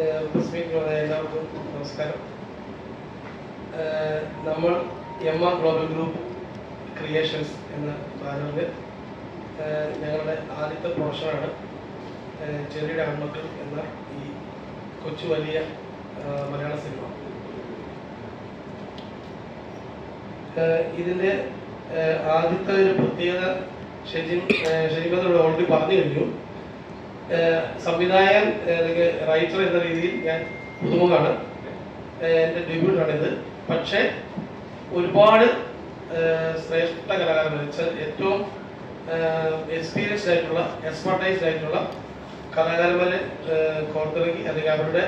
എല്ലാവർക്കും നമസ്കാരം. നമ്മൾ എം.ആർ ഗ്ലോബൽ ഗ്രൂപ്പ് ക്രിയേഷൻസ് എന്ന ബാനറിൽ ഞങ്ങളുടെ ആദ്യത്തെ പ്രൊഡക്ഷനാണ് ചെറിയുടെ ആൺമക്കൾ എന്ന ഈ കൊച്ചു വലിയ മലയാള സിനിമ. ഇതിൻ്റെ ആദ്യത്തെ ഒരു പ്രത്യേകത ഷെരീബ് ഓൾറെഡി പറഞ്ഞു കഴിഞ്ഞു. സംവിധായകൻ അല്ലെങ്കിൽ റൈറ്റർ എന്ന രീതിയിൽ ഞാൻ പുതുമുഖാണ്, എൻ്റെ ഡെബ്യൂട്ടാണിത്. പക്ഷേ ഒരുപാട് ശ്രേഷ്ഠ കലാകാരന്മാർ, ഏറ്റവും എക്സ്പീരിയൻസ്ഡ് ആയിട്ടുള്ള എക്സ്പെർട്ടൈസ്ഡ് ആയിട്ടുള്ള കലാകാരന്മാരെ കോർത്തിണക്കി, അല്ലെങ്കിൽ അവരുടെ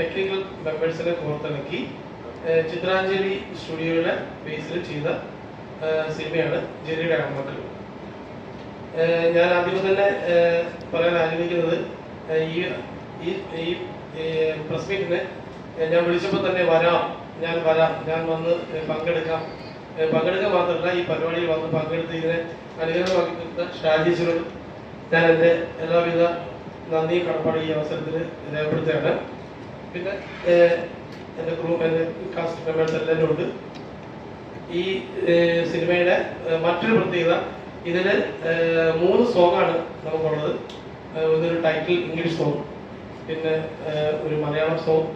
ടെക്നിക്കൽ മെമ്പേഴ്സിനെ കോർത്തിണക്കി ചിത്രാഞ്ജലി സ്റ്റുഡിയോയുടെ ബേസിൽ ചെയ്ത സിനിമയാണ് ജെറിയുടെ ആൺമക്കൾ. ഞാൻ ആദ്യം തന്നെ പറയാൻ ആഗ്രഹിക്കുന്നത്, ഈ പ്രസ് മീറ്റിന് ഞാൻ വിളിച്ചപ്പോൾ തന്നെ ഞാൻ വന്ന് പങ്കെടുക്കാൻ മാത്രമല്ല, ഈ പരിപാടിയിൽ വന്ന് പങ്കെടുത്ത് ഇതിനെ അനുഗ്രഹമാക്കി കൊടുത്ത ഷാജീസിനോട് ഞാൻ എൻ്റെ എല്ലാവിധ നന്ദിയും കടപ്പാടും ഈ അവസരത്തിൽ രേഖപ്പെടുത്തുകയാണ്. പിന്നെ എൻ്റെ കാസ്റ്റ് മെമ്പേഴ്സ് എല്ലാവരും ഉണ്ട്. ഈ സിനിമയുടെ മറ്റൊരു പ്രത്യേകത, ഇതിൽ 3 സോങ്ങാണ് നമുക്കുള്ളത്. ഇതൊരു ടൈറ്റിൽ ഇംഗ്ലീഷ് സോങ്, പിന്നെ ഒരു മലയാളം സോങ്,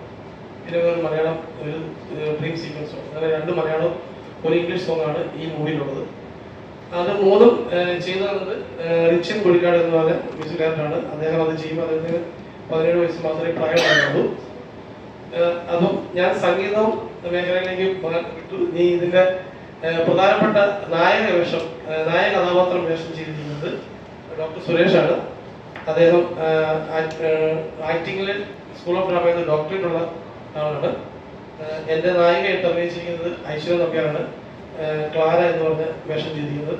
പിന്നെ ഒരു മലയാളം ഒരു ഡ്രീം സീക്വൻസ് സോങ്. അങ്ങനെ 2 മലയാളം ഒരു ഇംഗ്ലീഷ് സോങ്ങാണ് ഈ മൂവിയിലുള്ളത്. അത് 3ഉം ചെയ്തു തന്നത് റിച്ചൻ കുഴിക്കാട് എന്ന് പറഞ്ഞ മ്യൂസിക് ഡയറക്ടറാണ്. അദ്ദേഹം അത് ചെയ്യുമ്പോൾ അദ്ദേഹത്തിന് 17 വയസ്സ് മാത്രമേ പ്രായമായുള്ളൂ. അതും ഞാൻ സംഗീതവും മേഖലയിലേക്ക് വിട്ടു. നീ ഇതിൻ്റെ പ്രധാനപ്പെട്ട നായക കഥാപാത്രം വേഷം ചെയ്തിരിക്കുന്നത് ഡോക്ടർ സുരേഷാണ്. അദ്ദേഹം ആക്ടിങ്ങിൽ സ്കൂൾ ഓഫ് ഡ്രാമയിൽ ഡോക്ടറേറ്റ് ഉള്ള ആളാണ്. എൻ്റെ നായികയായിട്ട് അഭിനയിച്ചിരിക്കുന്നത് ഐശ്വര്യ നമ്പ്യാറാണ്. ക്ലാര എന്ന് പറഞ്ഞ വേഷം ചെയ്തിരിക്കുന്നത്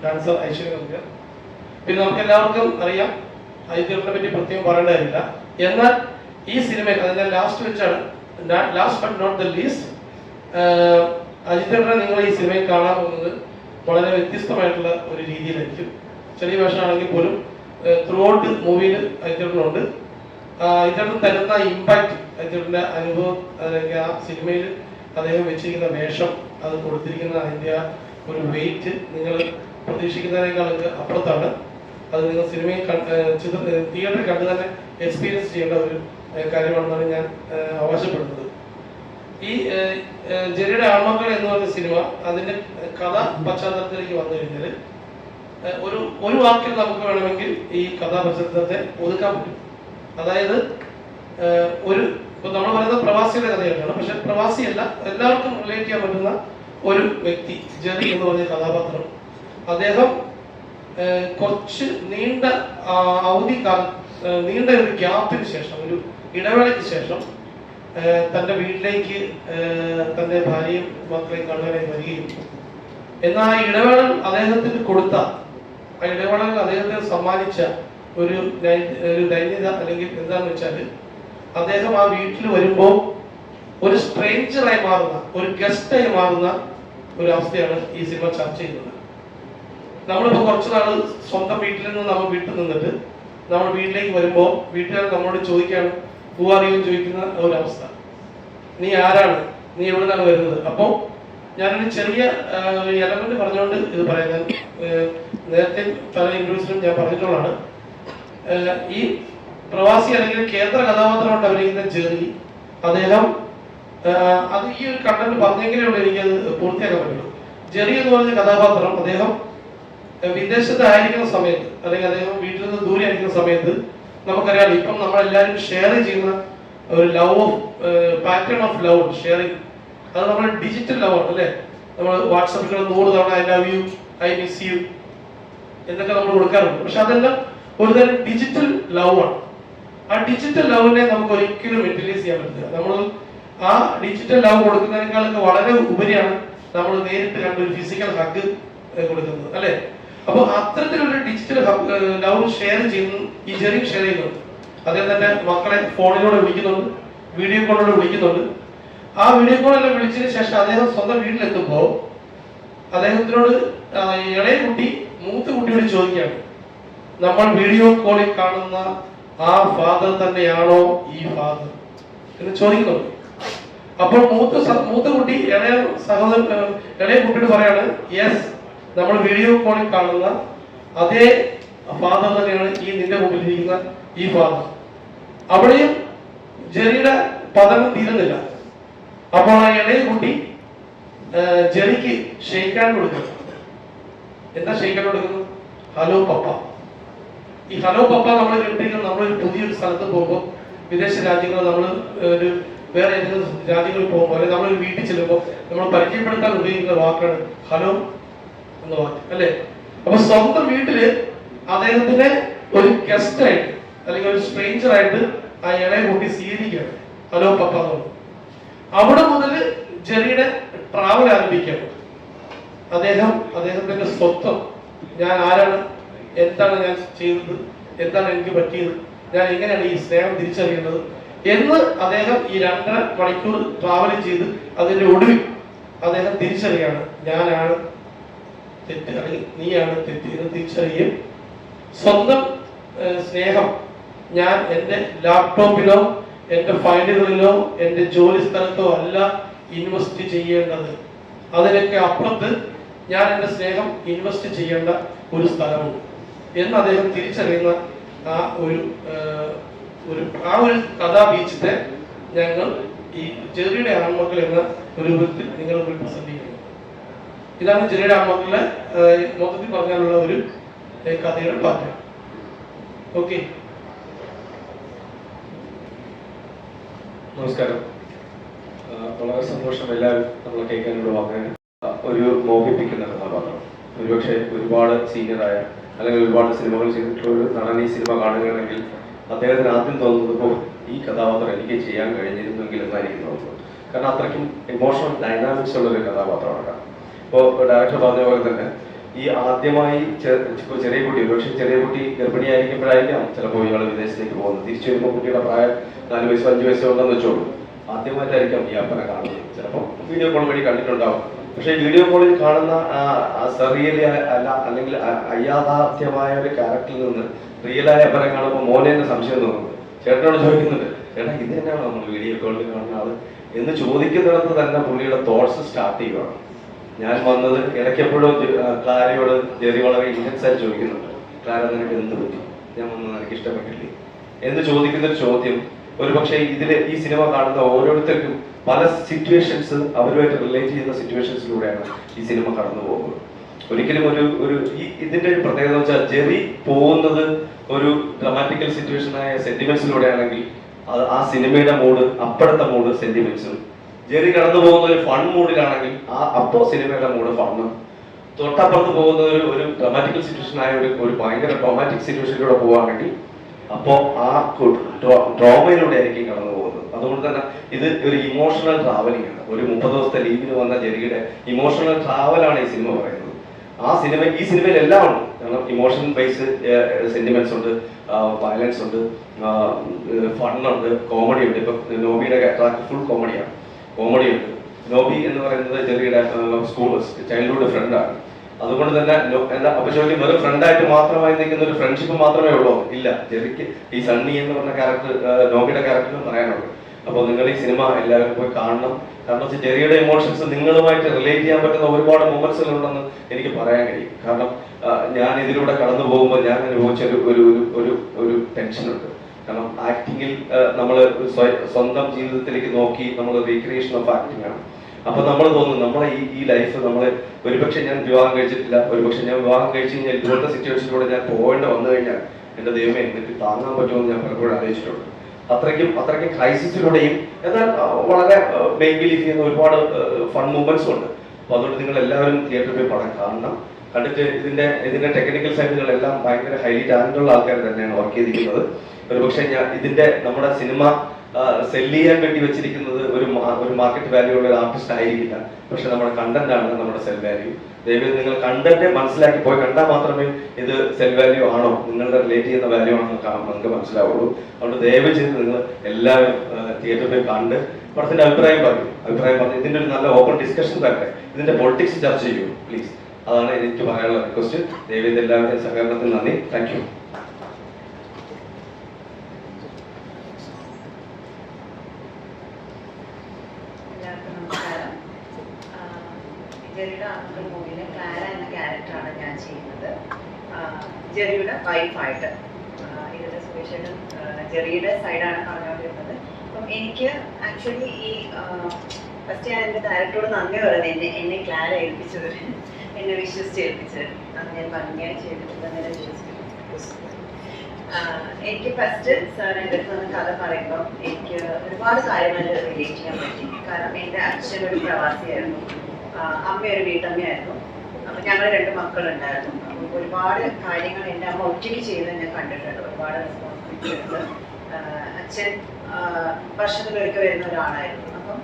ഡാൻസർ ഐശ്വര്യ നമ്പ്യാർ. പിന്നെ നമുക്ക് എല്ലാവർക്കും അറിയാം, ഐശ്വര്യനെ പറ്റി പ്രത്യേകം പറയേണ്ട കാര്യമില്ല. എന്നാൽ ഈ സിനിമയിൽ അതിൻ്റെ ലാസ്റ്റ് വെച്ചാണ്, last but not the least, അജിത്തേട്ടനെ നിങ്ങൾ ഈ സിനിമയിൽ കാണാൻ പോകുന്നത് വളരെ വ്യത്യസ്തമായിട്ടുള്ള ഒരു രീതിയിലായിരിക്കും. ചെറിയ വേഷമാണെങ്കിൽ പോലും ത്രൂ ഔട്ട് മൂവിയിൽ അജിത്തേട്ടനുണ്ട്. അജിത്തേട്ടൻ തരുന്ന ഇമ്പാക്റ്റ്, അജിത്തേട്ടൻ്റെ അനുഭവം, അല്ലെങ്കിൽ ആ സിനിമയിൽ അദ്ദേഹം വെച്ചിരിക്കുന്ന വേഷം, അത് കൊടുത്തിരിക്കുന്ന അതിൻ്റെ ആ ഒരു വെയിറ്റ് നിങ്ങൾ പ്രതീക്ഷിക്കുന്നതിനേക്കാളൊക്കെ അപ്പുറത്താണ്. അത് നിങ്ങൾ സിനിമയിൽ തിയേറ്ററിൽ കണ്ട് തന്നെ എക്സ്പീരിയൻസ് ചെയ്യേണ്ട ഒരു കാര്യമാണെന്നാണ് ഞാൻ അവകാശപ്പെടുന്നത്. ഈ ജെറിയുടെ ആൺമക്കൾ എന്ന് പറഞ്ഞ സിനിമ, അതിൻ്റെ കഥ പശ്ചാത്തലത്തിലേക്ക് വന്നു കഴിഞ്ഞാൽ ഒരു വാക്കിൽ നമുക്ക് വേണമെങ്കിൽ ഈ കഥാപശ്ചാത്തലത്തെ ഒതുക്കാൻ പറ്റും. അതായത് ഇപ്പം നമ്മൾ പറയുന്നത് പ്രവാസിയുടെ കഥയായിട്ടാണ്, പക്ഷെ പ്രവാസിയല്ല, എല്ലാവർക്കും റിലേറ്റ് ചെയ്യാൻ പറ്റുന്ന ഒരു വ്യക്തി, ജെറി എന്ന് പറഞ്ഞ കഥാപാത്രം. അദ്ദേഹം കുറച്ച് നീണ്ട ഒരു ഗ്യാപ്പിന് ശേഷം, ഒരു ഇടവേളയ്ക്ക് ശേഷം തൻ്റെ വീട്ടിലേക്ക് തൻ്റെ ഭാര്യയും മക്കളെയും കാണുവാനായി വരികയും, എന്നാൽ ആ ഇടവേള അദ്ദേഹത്തിന് കൊടുത്ത, ആ ഇടവേളകൾ അദ്ദേഹത്തിന് സമ്മാനിച്ച ഒരു ദൈന്യത അല്ലെങ്കിൽ എന്താണെന്ന് വെച്ചാൽ, അദ്ദേഹം ആ വീട്ടിൽ വരുമ്പോൾ ഒരു സ്ട്രേഞ്ചറായി മാറുന്ന, ഒരു ഗസ്റ്റായി മാറുന്ന ഒരു അവസ്ഥയാണ് ഈ സിനിമ ചർച്ച ചെയ്യുന്നത്. നമ്മളിപ്പോൾ കുറച്ച് നാൾ സ്വന്തം വീട്ടിൽ നിന്ന് നമ്മൾ വീട്ടിൽ നിന്നിട്ട് നമ്മൾ വീട്ടിലേക്ക് വരുമ്പോൾ വീട്ടുകാർ നമ്മളോട് ചോദിക്കുകയാണ്, ഹു ആർ യു ചോദിക്കുന്ന ഒരു അവസ്ഥ. നീ ആരാണ്, നീ എവിടെ നിന്നാണ് വരുന്നത്? അപ്പോൾ ഞാനൊരു ചെറിയ എലമെന്റ് പറഞ്ഞുകൊണ്ട് ഇത് പറയാം. ഞാൻ നേരത്തെ പല ഇന്റർവ്യൂസിലും ഞാൻ പറഞ്ഞിട്ടുള്ളതാണ്. ഈ പ്രവാസി അല്ലെങ്കിൽ കേന്ദ്ര കഥാപാത്രമായിട്ട് അഭിനയിക്കുന്ന ജെറി, അദ്ദേഹം അത് ഈ ഒരു കണ്ടന്റ് പറഞ്ഞെങ്കിലേ ഉള്ളൂ എനിക്കത് പൂർത്തിയാക്കാൻ പറ്റുള്ളൂ. ജെറി എന്ന് പറഞ്ഞ കഥാപാത്രം, അദ്ദേഹം വിദേശത്തായിരിക്കുന്ന സമയത്ത്, അല്ലെങ്കിൽ അദ്ദേഹം വീട്ടിൽ നിന്ന് ദൂരെ ആയിരിക്കുന്ന സമയത്ത്, നമുക്കറിയാം ഇപ്പം നമ്മളെല്ലാവരും ഷെയർ ചെയ്യുന്ന ഒരു പാറ്റേൺ ഓഫ് ലവ് ഷെയറിങ്, അത് നമ്മുടെ ഡിജിറ്റൽ ലവ് ആണ് അല്ലേ. നമ്മൾ വാട്സാപ്പിൽ 100 തവണ I love you, I miss you എന്നൊക്കെ നമ്മൾ കൊടുക്കാറുണ്ട്. പക്ഷെ അതെല്ലാം ഒരു തരം ഡിജിറ്റൽ ലവ് ആണ്. ആ ഡിജിറ്റൽ ലവിനെ നമുക്ക് ഒരിക്കലും യൂട്ടിലൈസ് ചെയ്യാൻ പറ്റില്ല. നമ്മൾ ആ ഡിജിറ്റൽ ലവ് കൊടുക്കുന്നതിനേക്കാളൊക്കെ വളരെ ഉപരിയാണ് നമ്മൾ നേരിട്ട് കണ്ടൊരു ഫിസിക്കൽ ഹഗ് കൊടുക്കുന്നത് അല്ലേ. അപ്പോൾ അത്തരത്തിലൊരു ഡിജിറ്റൽ ലവ് ഷെയർ ചെയ്യുന്നു ഈ ജെറി ഷെയർ ചെയ്യുന്നുണ്ട്. അദ്ദേഹം തന്നെ മക്കളെ ഫോണിലൂടെ വിളിക്കുന്നുണ്ട്, വീഡിയോ കോളിലൂടെ വിളിക്കുന്നുണ്ട്. ആ വീഡിയോ കോളെല്ലാം വിളിച്ചതിന് ശേഷം അദ്ദേഹം സ്വന്തം വീട്ടിലെത്തുമ്പോൾ അദ്ദേഹത്തിനോട് ഇളയ കുട്ടി മൂത്ത കുട്ടിയോട് ചോദിക്കുകയാണ്, നമ്മൾ വീഡിയോ കോളിൽ കാണുന്ന ആ ഫാദർ തന്നെയാണോ ഈ ഫാദർ എന്ന് ചോദിക്കുന്നുണ്ട്. അപ്പോൾ മൂത്ത കുട്ടി ഇളയ കുട്ടിയോട് പറയാണ്, യെസ്, നമ്മൾ വീഡിയോ കോളിൽ കാണുന്ന അതേ ഫാദർ തന്നെയാണ് ഈ നിന്റെ മുമ്പിൽ ഇരിക്കുന്ന ഈ ഫാദർ. അവിടെയും ജെറിയുടെ പതനം തീരുന്നില്ല. അപ്പോൾ ആ ഇളയ കുട്ടി ജെറിക്ക് ഷെയ്ക്കാൻ കൊടുക്കുന്നു. എന്താ ഷെയ്ക്കാൻ കൊടുക്കുന്നത്? ഹലോ പപ്പ. ഈ ഹലോ പപ്പ നമ്മൾ കേട്ടിരിക്കുന്നത് നമ്മളൊരു പുതിയൊരു സ്ഥലത്ത് പോകുമ്പോൾ, വിദേശ രാജ്യങ്ങൾ നമ്മൾ ഒരു വേറെ ഏതെങ്കിലും രാജ്യങ്ങളിൽ പോകുമ്പോൾ, അല്ലെങ്കിൽ നമ്മളൊരു വീട്ടിൽ ചെല്ലുമ്പോൾ നമ്മൾ പരിചയപ്പെടുത്താൻ ഉപയോഗിക്കുന്ന വാക്കാണ് ഹലോ എന്ന വാക്ക്, അല്ലേ? അപ്പൊ സ്വന്തം വീട്ടില് അദ്ദേഹത്തിനെ ഒരു ഗസ്റ്റ് ആയിട്ട് അല്ലെങ്കിൽ ഒരു സ്ട്രേഞ്ചർ ആയിട്ട് ആ ഇളയ കുട്ടി സ്വീകരിക്കുകയാണ്, ഹലോ പപ്പ എന്ന് പറഞ്ഞു. അവിടെ മുതൽ ജെറിയുടെ ട്രാവൽ ആരംഭിക്കുകയാണ്. അദ്ദേഹത്തിന്റെ സ്വത്വം, ഞാൻ ആരാണ്, എന്താണ് ഞാൻ ചെയ്തത്, എന്താണ് എനിക്ക് പറ്റിയത്, ഞാൻ എങ്ങനെയാണ് ഈ സ്നേഹം തിരിച്ചറിയുന്നത് എന്ന് അദ്ദേഹം ഈ 2.5 മണിക്കൂർ ട്രാവൽ ചെയ്ത് അതിന്റെ ഒടുവിൽ അദ്ദേഹം തിരിച്ചറിയാണ്, ഞാനാണ് തെറ്റ് അല്ലെങ്കിൽ നീയാണ് തെറ്റ് എന്ന് തിരിച്ചറിയും. സ്വന്തം സ്നേഹം ഞാൻ എൻ്റെ ലാപ്ടോപ്പിലോ എൻ്റെ ഫയലുകളിലോ എൻ്റെ ജോലി സ്ഥലത്തോ അല്ല ഇൻവെസ്റ്റ് ചെയ്യേണ്ടത്, അതിനൊക്കെ അപ്പുറത്ത് ഞാൻ എൻ്റെ സ്നേഹം ഇൻവെസ്റ്റ് ചെയ്യേണ്ട ഒരു സ്ഥലമുണ്ട് എന്ന് അദ്ദേഹം തിരിച്ചറിയുന്ന ആ ഒരു കഥാബീജത്തെ ഞങ്ങൾ ഈ ജെറിയുടെ ആൺമക്കൾ എന്ന രൂപത്തിൽ നിങ്ങൾ മുമ്പിൽ പ്രസന്റ് ചെയ്യുന്നു. ഇതാണ് ജെറിയുടെ ആൺമക്കളെ മൊത്തത്തിൽ പറഞ്ഞാലുള്ള ഒരു കഥയുടെ പാറ്റേൺ. ഓക്കെ, നമസ്കാരം. വളരെ സന്തോഷം എല്ലാവരും നമ്മൾ കേൾക്കാനോട് വന്നതിന്. ഒരു മോഹിപ്പിക്കുന്ന കഥാപാത്രം, ഒരുപക്ഷെ ഒരുപാട് സീനിയറായ അല്ലെങ്കിൽ ഒരുപാട് സിനിമകൾ ചെയ്തിട്ടുള്ള ഒരു നടൻ ഈ സിനിമ കാണുകയാണെങ്കിൽ അദ്ദേഹത്തിന് ആദ്യം തോന്നുന്നത് ഈ കഥാപാത്രം എനിക്ക് ചെയ്യാൻ കഴിഞ്ഞിരുന്നെങ്കിൽ എന്നായിരിക്കും തോന്നുന്നത്. കാരണം അത്രയ്ക്കും ഇമോഷണൽ ഡൈനാമിക്സ് ഉള്ളൊരു കഥാപാത്രമാണ്. ഇപ്പോൾ ഡയറക്ടർ പറഞ്ഞ പോലെ തന്നെ ഈ ആദ്യമായി ചെറിയ കുട്ടി, ഒരുപക്ഷെ ചെറിയ കുട്ടി ഗർഭിണിയായിരിക്കുമ്പോഴായിരിക്കാം ചിലപ്പോൾ ഇയാൾ വിദേശത്തേക്ക് പോകുന്നത്. തിരിച്ചു വരുമ്പോൾ കുട്ടിയുടെ പ്രായം 4 വയസ്സോ 5 വയസ്സോ ഉണ്ടെന്ന് വെച്ചോളൂ. ആദ്യമായിട്ടായിരിക്കാം ഈ അപ്പനെ കാണുന്നത്. ചിലപ്പോൾ വീഡിയോ കോൾ വഴി കണ്ടിട്ടുണ്ടാവും. പക്ഷേ വീഡിയോ കോളിൽ കാണുന്ന സെറിയലി അല്ല അല്ലെങ്കിൽ അയാഥാർത്ഥ്യമായ ഒരു ക്യാരക്ടറിൽ നിന്ന് റിയലായ അപ്പനെ കാണുമ്പോൾ മോനെ തന്നെ സംശയം തോന്നുന്നത്. ചേട്ടനോട് ചോദിക്കുന്നുണ്ട്, ചേട്ടാ ഇത് തന്നെയാണോ നമ്മൾ വീഡിയോ കോളിൽ കാണുന്ന ആള് എന്ന് ചോദിക്കുന്നിടത്ത് തന്നെ പുള്ളിയുടെ തോട്ട്സ് സ്റ്റാർട്ട് ചെയ്യുകയാണ്. ഞാൻ വന്നത് ഇടയ്ക്കെപ്പോഴും ക്ലാരയോട് ജെറി വളരെ ഇന്റൻസ് ആയിട്ട് ചോദിക്കുന്നുണ്ട്, ക്ലാര നിനക്ക് എന്ത് പറ്റി, ഞാൻ വന്നത് എനിക്ക് ഇഷ്ടപ്പെട്ടില്ലേ എന്ന് ചോദിക്കുന്നൊരു ചോദ്യം. ഒരുപക്ഷെ ഈ സിനിമ കാണുന്ന ഓരോരുത്തർക്കും പല സിറ്റുവേഷൻസ് അവരുമായിട്ട് റിലേറ്റ് ചെയ്യുന്ന സിറ്റുവേഷൻസിലൂടെയാണ് ഈ സിനിമ കടന്നു പോകുന്നത്. ഒരിക്കലും ഇതിന്റെ ഒരു പ്രത്യേകത വെച്ചാൽ ജെറി പോകുന്നത് ഒരു ഡ്രമാറ്റിക്കൽ സിറ്റുവേഷനായ സെന്റിമെന്റ്സിലൂടെ ആണെങ്കിൽ ആ സിനിമയുടെ മൂഡ് അപ്പോഴത്തെ മൂഡ് സെന്റിമെന്റ്സും, ജെറി കടന്നു പോകുന്ന ഒരു ഫൺ മൂഡിലാണെങ്കിൽ അപ്പോ സിനിമയുടെ മൂഡ് ഫണ്ണും, തൊട്ടപ്പുറത്ത് പോകുന്ന ഒരു ഡ്രമാറ്റിക്കൽ സിറ്റുവേഷൻ ആയ ഒരു ഭയങ്കര ഡ്രാമാറ്റിക് സിറ്റുവേഷനിലൂടെ പോവുകയാണെങ്കിൽ അപ്പോൾ ആ ഡ്രാമയിലൂടെ ആയിരിക്കും കടന്നു പോകുന്നത്. അതുകൊണ്ട് തന്നെ ഇത് ഒരു ഇമോഷണൽ ട്രാവലിംഗ് ആണ്. ഒരു 30 ദിവസത്തെ ലീവിന് വന്ന ജെറിയുടെ ഇമോഷണൽ ട്രാവലാണ് ഈ സിനിമ പറയുന്നത്. ഈ സിനിമയിൽ എല്ലാം ഉണ്ട്. കാരണം ഇമോഷൻ ബേസ്ഡ് സെന്റിമെന്റ്സ് ഉണ്ട്, വയലൻസ് ഉണ്ട്, ഫണ്ണുണ്ട്, കോമഡി ഉണ്ട്. ഇപ്പൊ നോബിയുടെ ട്രാക്ക് ഫുൾ കോമഡി ഉണ്ട്. നോബി എന്ന് പറയുന്നത് ജെറിയുടെ ചൈൽഡ്ഹുഡ് ഫ്രണ്ടാണ്. അതുകൊണ്ട് തന്നെ അപ്പൊ ചോദിക്കും, വെറും ഫ്രണ്ടായിട്ട് മാത്രമായി നിൽക്കുന്ന ഒരു ഫ്രണ്ട്ഷിപ്പ് മാത്രമേ ഉള്ളൂ? ഇല്ല, ജെറിക്ക് ഈ സണ്ണി എന്ന് പറഞ്ഞ ക്യാരക്ടർ, നോബിയുടെ ക്യാരക്ടറും പറയാനുള്ളൂ. അപ്പോൾ നിങ്ങൾ ഈ സിനിമ എല്ലാവരും പോയി കാണണം. കാരണം വെച്ചാൽ ജെറിയുടെ ഇമോഷൻസ് നിങ്ങളുമായിട്ട് റിലേറ്റ് ചെയ്യാൻ പറ്റുന്ന ഒരുപാട് മൊമെന്റ്സുകളുണ്ടെന്ന് എനിക്ക് പറയാൻ കഴിയും. കാരണം ഞാൻ ഇതിലൂടെ കടന്നു പോകുമ്പോൾ ഞാൻ അനുഭവിച്ച ഒരു ടെൻഷനുണ്ട്. കാരണം ആക്ടിങ്ങിൽ നമ്മൾ സ്വന്തം ജീവിതത്തിലേക്ക് നോക്കി നമ്മൾ റീക്രിയേഷൻ ഓഫ് ആക്ടിങ് ആണ്. അപ്പൊ നമ്മൾ തോന്നുന്നു നമ്മളെ ഈ ലൈഫ് നമ്മൾ ഒരുപക്ഷെ ഞാൻ വിവാഹം കഴിച്ചിട്ടില്ല, ഒരുപക്ഷെ ഞാൻ വിവാഹം കഴിച്ചു കഴിഞ്ഞാൽ ഇതുപോലത്തെ സിറ്റുവേഷനിലൂടെ ഞാൻ പോകേണ്ട വന്നു കഴിഞ്ഞാൽ എന്റെ ദൈവമേ എനിക്ക് താങ്ങാൻ പറ്റുമെന്ന് ഞാൻ പലപ്പോഴും ആലോചിച്ചിട്ടുണ്ട്. അത്രയ്ക്കും ക്രൈസിസിലൂടെയും എന്നാൽ വളരെ മേക്ക് ബിലീഫ് ചെയ്യുന്ന ഒരുപാട് ഫൺ മൂവ്മെന്റ്സും ഉണ്ട്. അപ്പൊ അതുകൊണ്ട് നിങ്ങൾ എല്ലാവരും തിയേറ്ററിൽ പോയി പടം കാണണം. കണ്ടിട്ട് ഇതിന്റെ ടെക്നിക്കൽ സൈഡുകളെല്ലാം ഭയങ്കര ഹൈലി ടാലന്റുള്ള ആൾക്കാർ തന്നെയാണ് വർക്ക് ചെയ്തിരിക്കുന്നത്. ഒരുപക്ഷെ നമ്മുടെ സിനിമ സെല് ചെയ്യാൻ വേണ്ടി വെച്ചിരിക്കുന്നത് ഒരു മാർക്കറ്റ് വാല്യൂ ഉള്ള ഒരു ആർട്ടിസ്റ്റ് ആയിരിക്കില്ല. പക്ഷെ നമ്മുടെ കണ്ടന്റ് ആണ് നമ്മുടെ സെൽ വാല്യൂ. ദയവായി നിങ്ങൾ കണ്ടന്റ് മനസ്സിലാക്കി പോയി കണ്ടാൽ മാത്രമേ ഇത് സെൽ വാല്യൂ ആണോ, നിങ്ങളുടെ റിലേറ്റ് ചെയ്യുന്ന വാല്യൂ ആണോ നമുക്ക് മനസ്സിലാവുള്ളൂ. അതുകൊണ്ട് ദയവ് ചെയ്ത് നിങ്ങൾ എല്ലാവരും തിയേറ്ററിൽ പോയി കണ്ട് പടത്തിന്റെ അഭിപ്രായം പറഞ്ഞു ഇതിന്റെ ഒരു നല്ല ഓപ്പൺ ഡിസ്കഷൻ വരട്ടെ, ഇതിന്റെ പൊളിറ്റിക്സ് ചർച്ച ചെയ്യൂ പ്ലീസ്. അതാണ് എനിക്ക് പറയാനുള്ള റിക്വസ്റ്റ്. ദയവായി എല്ലാവരുടെയും സഹകരണത്തിന് നന്ദി. Thank you. ജെറിയുടെ ആദ്യത്തെ മൂവിയിലെ ക്ലാര എന്ന ക്യാരക്ടറാണ് ഞാൻ ചെയ്യുന്നത്, ജെറിയുടെ വൈഫായിട്ട്. ഇതിൽ സുരേഷേട്ടൻ ജെറിയുടെ സൈഡാണ് പറഞ്ഞുകൊണ്ടിരുന്നത്. അപ്പം എനിക്ക് ആക്ച്വലി ഈ ഫസ്റ്റ് ഞാൻ എൻ്റെ ഡയറക്ടറോട് നന്ദി പറയുന്നത് എന്നെ ക്ലാര ഏൽപ്പിച്ചത്, എന്നെ വിശ്വസിച്ച് ഏൽപ്പിച്ചത്. അത് ഞാൻ ഭംഗിയായി ചെയ്തിട്ടുണ്ടെന്ന് വിശ്വസിക്കുന്നു. എനിക്ക് ഫസ്റ്റ് സാർ എൻ്റെ അടുത്ത് നിന്ന് കഥ പറയുമ്പോൾ എനിക്ക് ഒരുപാട് കാര്യങ്ങൾ റിലേറ്റ് ചെയ്യാൻ പറ്റി. കാരണം എൻ്റെ അച്ഛൻ ഒരു പ്രവാസിയായിരുന്നു, അമ്മ ഒരു വീട്ടമ്മയായിരുന്നു. അപ്പം ഞങ്ങൾ 2 മക്കളുണ്ടായിരുന്നു. അപ്പം ഒരുപാട് കാര്യങ്ങൾ എൻ്റെ അമ്മ ഒറ്റയ്ക്ക് ചെയ്ത് ഞാൻ കണ്ടിട്ടുണ്ട്. ഒരുപാട് റെസ്പോൺസിബിലിറ്റി ഉണ്ട്. അച്ഛൻ വർഷത്തിലൊരിക്കൽ വരുന്ന ഒരാളായിരുന്നു. അപ്പം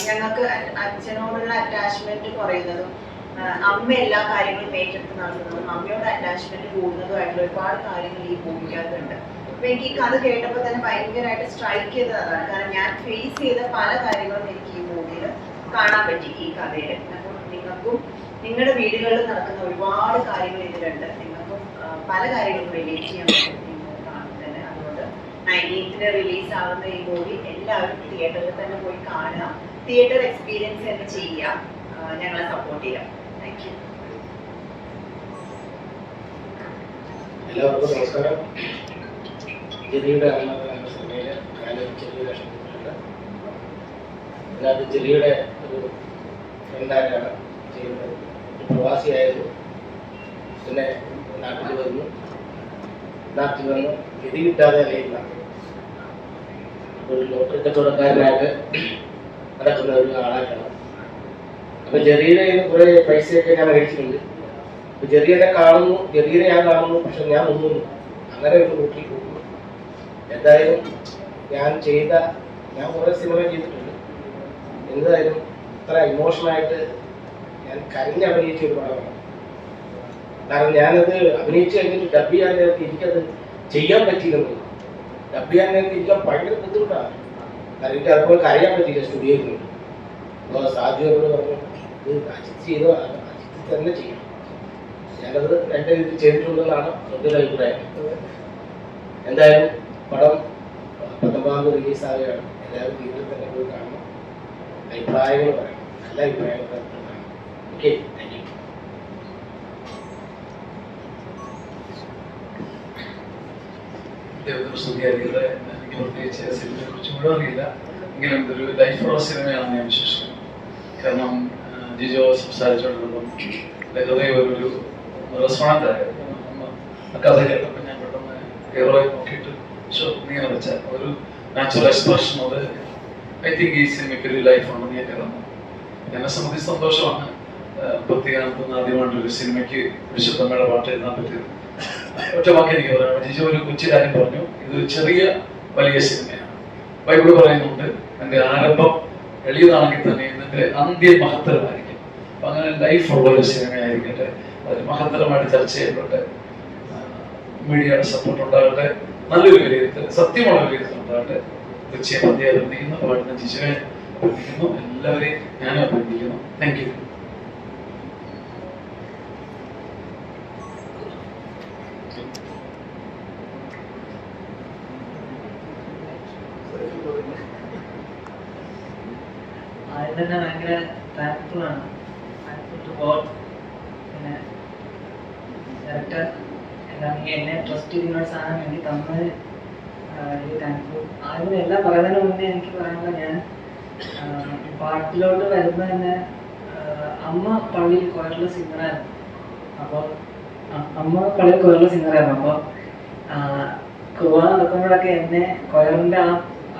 ഞങ്ങൾക്ക് അച്ഛനോടുള്ള അറ്റാച്ച്മെൻറ്റ് കുറയുന്നതും അമ്മ എല്ലാ കാര്യങ്ങളും ഏറ്റെടുത്ത് നടത്തുന്നതും അമ്മയോട് അറ്റാച്ച്മെന്റ് കൂടുന്നതുമായിട്ടുള്ള ഒരുപാട് കാര്യങ്ങൾ ഈ മൂവിക്കകത്തുണ്ട്. അപ്പൊ എനിക്ക് ഈ കഥ കേട്ടപ്പോൾ തന്നെ ഭയങ്കരമായിട്ട് സ്ട്രൈക്ക് ചെയ്തത് അതാണ്. കാരണം ഞാൻ ഫേസ് ചെയ്ത പല കാര്യങ്ങളും എനിക്ക് ഈ മൂവിയിൽ കാണാൻ പറ്റി ഈ കഥയിൽ. അപ്പോൾ നിങ്ങൾക്കും നിങ്ങളുടെ വീടുകളിൽ നടക്കുന്ന ഒരുപാട് കാര്യങ്ങൾ ഇതിലുണ്ട്. നിങ്ങൾക്കും പല കാര്യങ്ങളും റിലേറ്റ് ചെയ്യാൻ പറ്റും ഈ മൂവി കാണുമ്പോൾ തന്നെ. അതുകൊണ്ട് 19th റിലീസ് ആവുന്ന ഈ മൂവി എല്ലാവരും തിയേറ്ററിൽ തന്നെ പോയി കാണുക, തിയേറ്റർ എക്സ്പീരിയൻസ് തന്നെ ചെയ്യുക, ഞങ്ങളെ സപ്പോർട്ട് ചെയ്യാം. എല്ലാവർക്കും നമസ്കാരം. ജെറിയുടെ അമ്മ എന്ന സിനിമയിൽ ഞാനൊരു ചെറിയ വേഷം ചെയ്തിട്ടുണ്ട്. അതിനകത്ത് ജെറിയുടെ ഒരു ഫ്രണ്ടായിട്ടാണ് ചെയ്യുന്നത്. ഒരു പ്രവാസിയായിരുന്നു, പിന്നെ നാട്ടിൽ വന്ന് ഗതി കിട്ടാതെ അറിയില്ല ഒരു ലോട്ടറി കച്ചവടക്കാരനായിട്ട് നടക്കുന്ന ഒരു ആളായിട്ടാണ്. അപ്പൊ ജെറിയുടെ കുറെ പൈസയൊക്കെ ഞാൻ മേടിച്ചിട്ടുണ്ട്. അപ്പൊ ജെറിയെ കാണുന്നു, ജെറിയെ ഞാൻ കാണുന്നു, പക്ഷെ ഞാൻ മുങ്ങുന്നു. അങ്ങനെ ഒരു റൂട്ടിൽ പോകുന്നു. എന്തായാലും ഞാൻ കുറെ സിനിമ ചെയ്തിട്ടുണ്ട്. എന്തായാലും ഇത്ര ഇമോഷണലായിട്ട് ഞാൻ കരഞ്ഞ് അഭിനയിച്ച ഒരു പടമാണ്. കാരണം ഞാനത് അഭിനയിച്ചു കഴിഞ്ഞിട്ട് ഡബ് ചെയ്യാൻ നേരത്തെ എനിക്കത് ചെയ്യാൻ പറ്റിയില്ലെന്നു. ഡബ് ചെയ്യാൻ നേരത്തെ എനിക്ക് ഭയങ്കര ബുദ്ധിമുട്ടാണ്. കാരണം എനിക്ക് അതുപോലെ കരയാൻ പറ്റിയില്ല സ്റ്റുഡിയോയിൽ നിന്ന്. അപ്പോൾ സാധ്യത പറഞ്ഞു ഇത് അജിത്ത് ചെയ്തോ, അജിത്ത് തന്നെ ചെയ്യണം. ഞാനത് എൻ്റെ രീതിയിൽ ചെയ്തിട്ടുണ്ടെന്നാണ് എൻ്റെ ഒരു അഭിപ്രായം. എന്തായാലും പടം 19 റിലീസാവുകയാണ്. എല്ലാവരും വീട്ടിൽ തന്നെ പോയി കാണണം, അഭിപ്രായങ്ങൾ പറയണം, നല്ല അഭിപ്രായങ്ങൾ പറയണം. Okay, thank you. എനിക്ക് പ്രത്യേകിച്ച് സിനിമയെ കുറിച്ച് മുഴുവൻ അറിയില്ല, എങ്കിലും ഇതൊരു ലൈഫുള്ള സിനിമയാണെന്ന് ഞാൻ വിശ്വസിക്കുന്നു. കാരണം ജിജോ സംസാരിച്ചുകൊണ്ടിരുന്നപ്പം ഹൃദയം ഒരു റെസ്പോണ്ട് ആയിരുന്നു. കഥ കേട്ടപ്പോൾ ഞാൻ പെട്ടെന്ന് ഹീറോയെ നോക്കിയിട്ട് നീങ്ങ വെച്ച ഒരു നാച്ചുറൽ എക്സ്പ്രഷൻ. അത് ഐ തിങ്ക് ഈ സിനിമയ്ക്ക് ഒരു ലൈഫ് ഉണ്ടെന്ന് ഞാൻ കരുതുന്നു. എന്നെ സംബന്ധിച്ച് സന്തോഷമാണ്. പ്രത്യേകം ആദ്യമായിട്ടൊരു സിനിമയ്ക്ക് വിശുദ്ധമ്മയുടെ പാട്ട് എഴുതാൻ പറ്റിയത്. ഒറ്റ വാക്ക് എനിക്ക് പറയാം. ജിജു ഒരു കൊച്ചു കാര്യം പറഞ്ഞു, ഇതൊരു ചെറിയ വലിയ സിനിമയാണ്. ബൈബിൾ പറയുന്നുണ്ട്, എൻ്റെ ആരംഭം എളിയതാണെങ്കിൽ തന്നെ ഇതിൻ്റെ അന്ത്യം മഹത്തരമായിരിക്കും. അപ്പം അങ്ങനെ ലൈഫുള്ള ഒരു സിനിമയായിരിക്കട്ടെ, അത് മഹത്തരമായിട്ട് ചർച്ച ചെയ്യപ്പെട്ടെ, മീഡിയയുടെ സപ്പോർട്ട് ഉണ്ടാകട്ടെ, നല്ലൊരു വിലയിരുത്തൽ, സത്യമുള്ള വിലയിരുത്തൽ ഉണ്ടാകട്ടെ. തീർച്ചയായും അദ്ദേഹം അഭിനന്ദിക്കുന്നു, പാടുന്ന ജിജുവിനെ അഭിനന്ദിക്കുന്നു, എല്ലാവരെയും ഞാനും അഭിനന്ദിക്കുന്നു. Thank you. ആദ്യം തന്നെ ഭയങ്കര താങ്ക്ഫുൾ ആണ്. Thankful to God. പിന്നെ ഡയറക്ടർ എന്നെ ട്രസ്റ്റ് ചെയ്യുന്ന ഒരു സാധനം എനിക്ക് തന്നത് എനിക്ക് താങ്ക്ഫുൾ. ആദ്യം എല്ലാം പറയുന്നതിന് മുന്നേ എനിക്ക് പറയാനുള്ള, ഞാൻ പാട്ടിലോട്ട് വരുന്ന തന്നെ അമ്മ പള്ളിയിൽ കൊയറിലെ സിംഗറായിരുന്നു. അപ്പോൾ അമ്മ പള്ളിയിൽ കൊയറിലെ സിംഗറായിരുന്നു. അപ്പോൾ കുർബാന നടക്കുമ്പോഴൊക്കെ എന്നെ കൊയറിൻ്റെ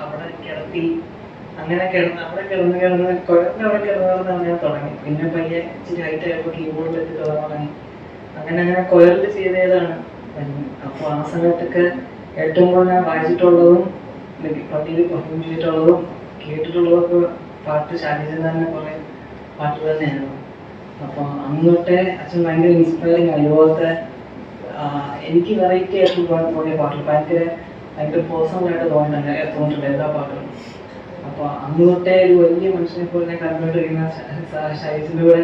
അവിടെ കിടത്തി, അങ്ങനെ അവിടെ കിടന്ന് കൊയറിൻ്റെ അവിടെ കിടന്നു ഞാൻ തുടങ്ങി. പിന്നെ പയ്യെ ഇച്ചിരി ഹൈറ്റ് ആയപ്പോൾ കീബോർഡിലേക്ക് കയറാൻ തുടങ്ങി. അങ്ങനെ കൊയറിൽ ചെയ്തതാണ്. അപ്പോൾ ആ സമയത്തൊക്കെ ഏറ്റവും കൂടുതൽ ഞാൻ വായിച്ചിട്ടുള്ളതും പള്ളിയിൽ പെർഫോം ചെയ്തിട്ടുള്ളതും കേട്ടിട്ടുള്ളതൊക്കെ പാട്ട് ശാലിചന്ദ്രൻ്റെ കുറേ പാട്ട് തന്നെയായിരുന്നു. അപ്പോൾ അന്നൊട്ടെ അച്ഛൻ ഭയങ്കര ഇൻസ്പയറിങ് ആണ്. ഇതുപോലത്തെ എനിക്ക് വെറൈറ്റി ആയിട്ട് തോന്നിയ പാട്ടുകൾ ഭയങ്കര പേഴ്സണലായിട്ട് തോന്നിയിട്ടുണ്ട് എല്ലാ പാട്ടുകളും. അപ്പോൾ അന്ന് തൊട്ടേ ഒരു വലിയ മനുഷ്യനെ പോലെ കണ്ടുകൊണ്ടിരിക്കുന്ന ഷൈസിൻ്റെ കൂടെ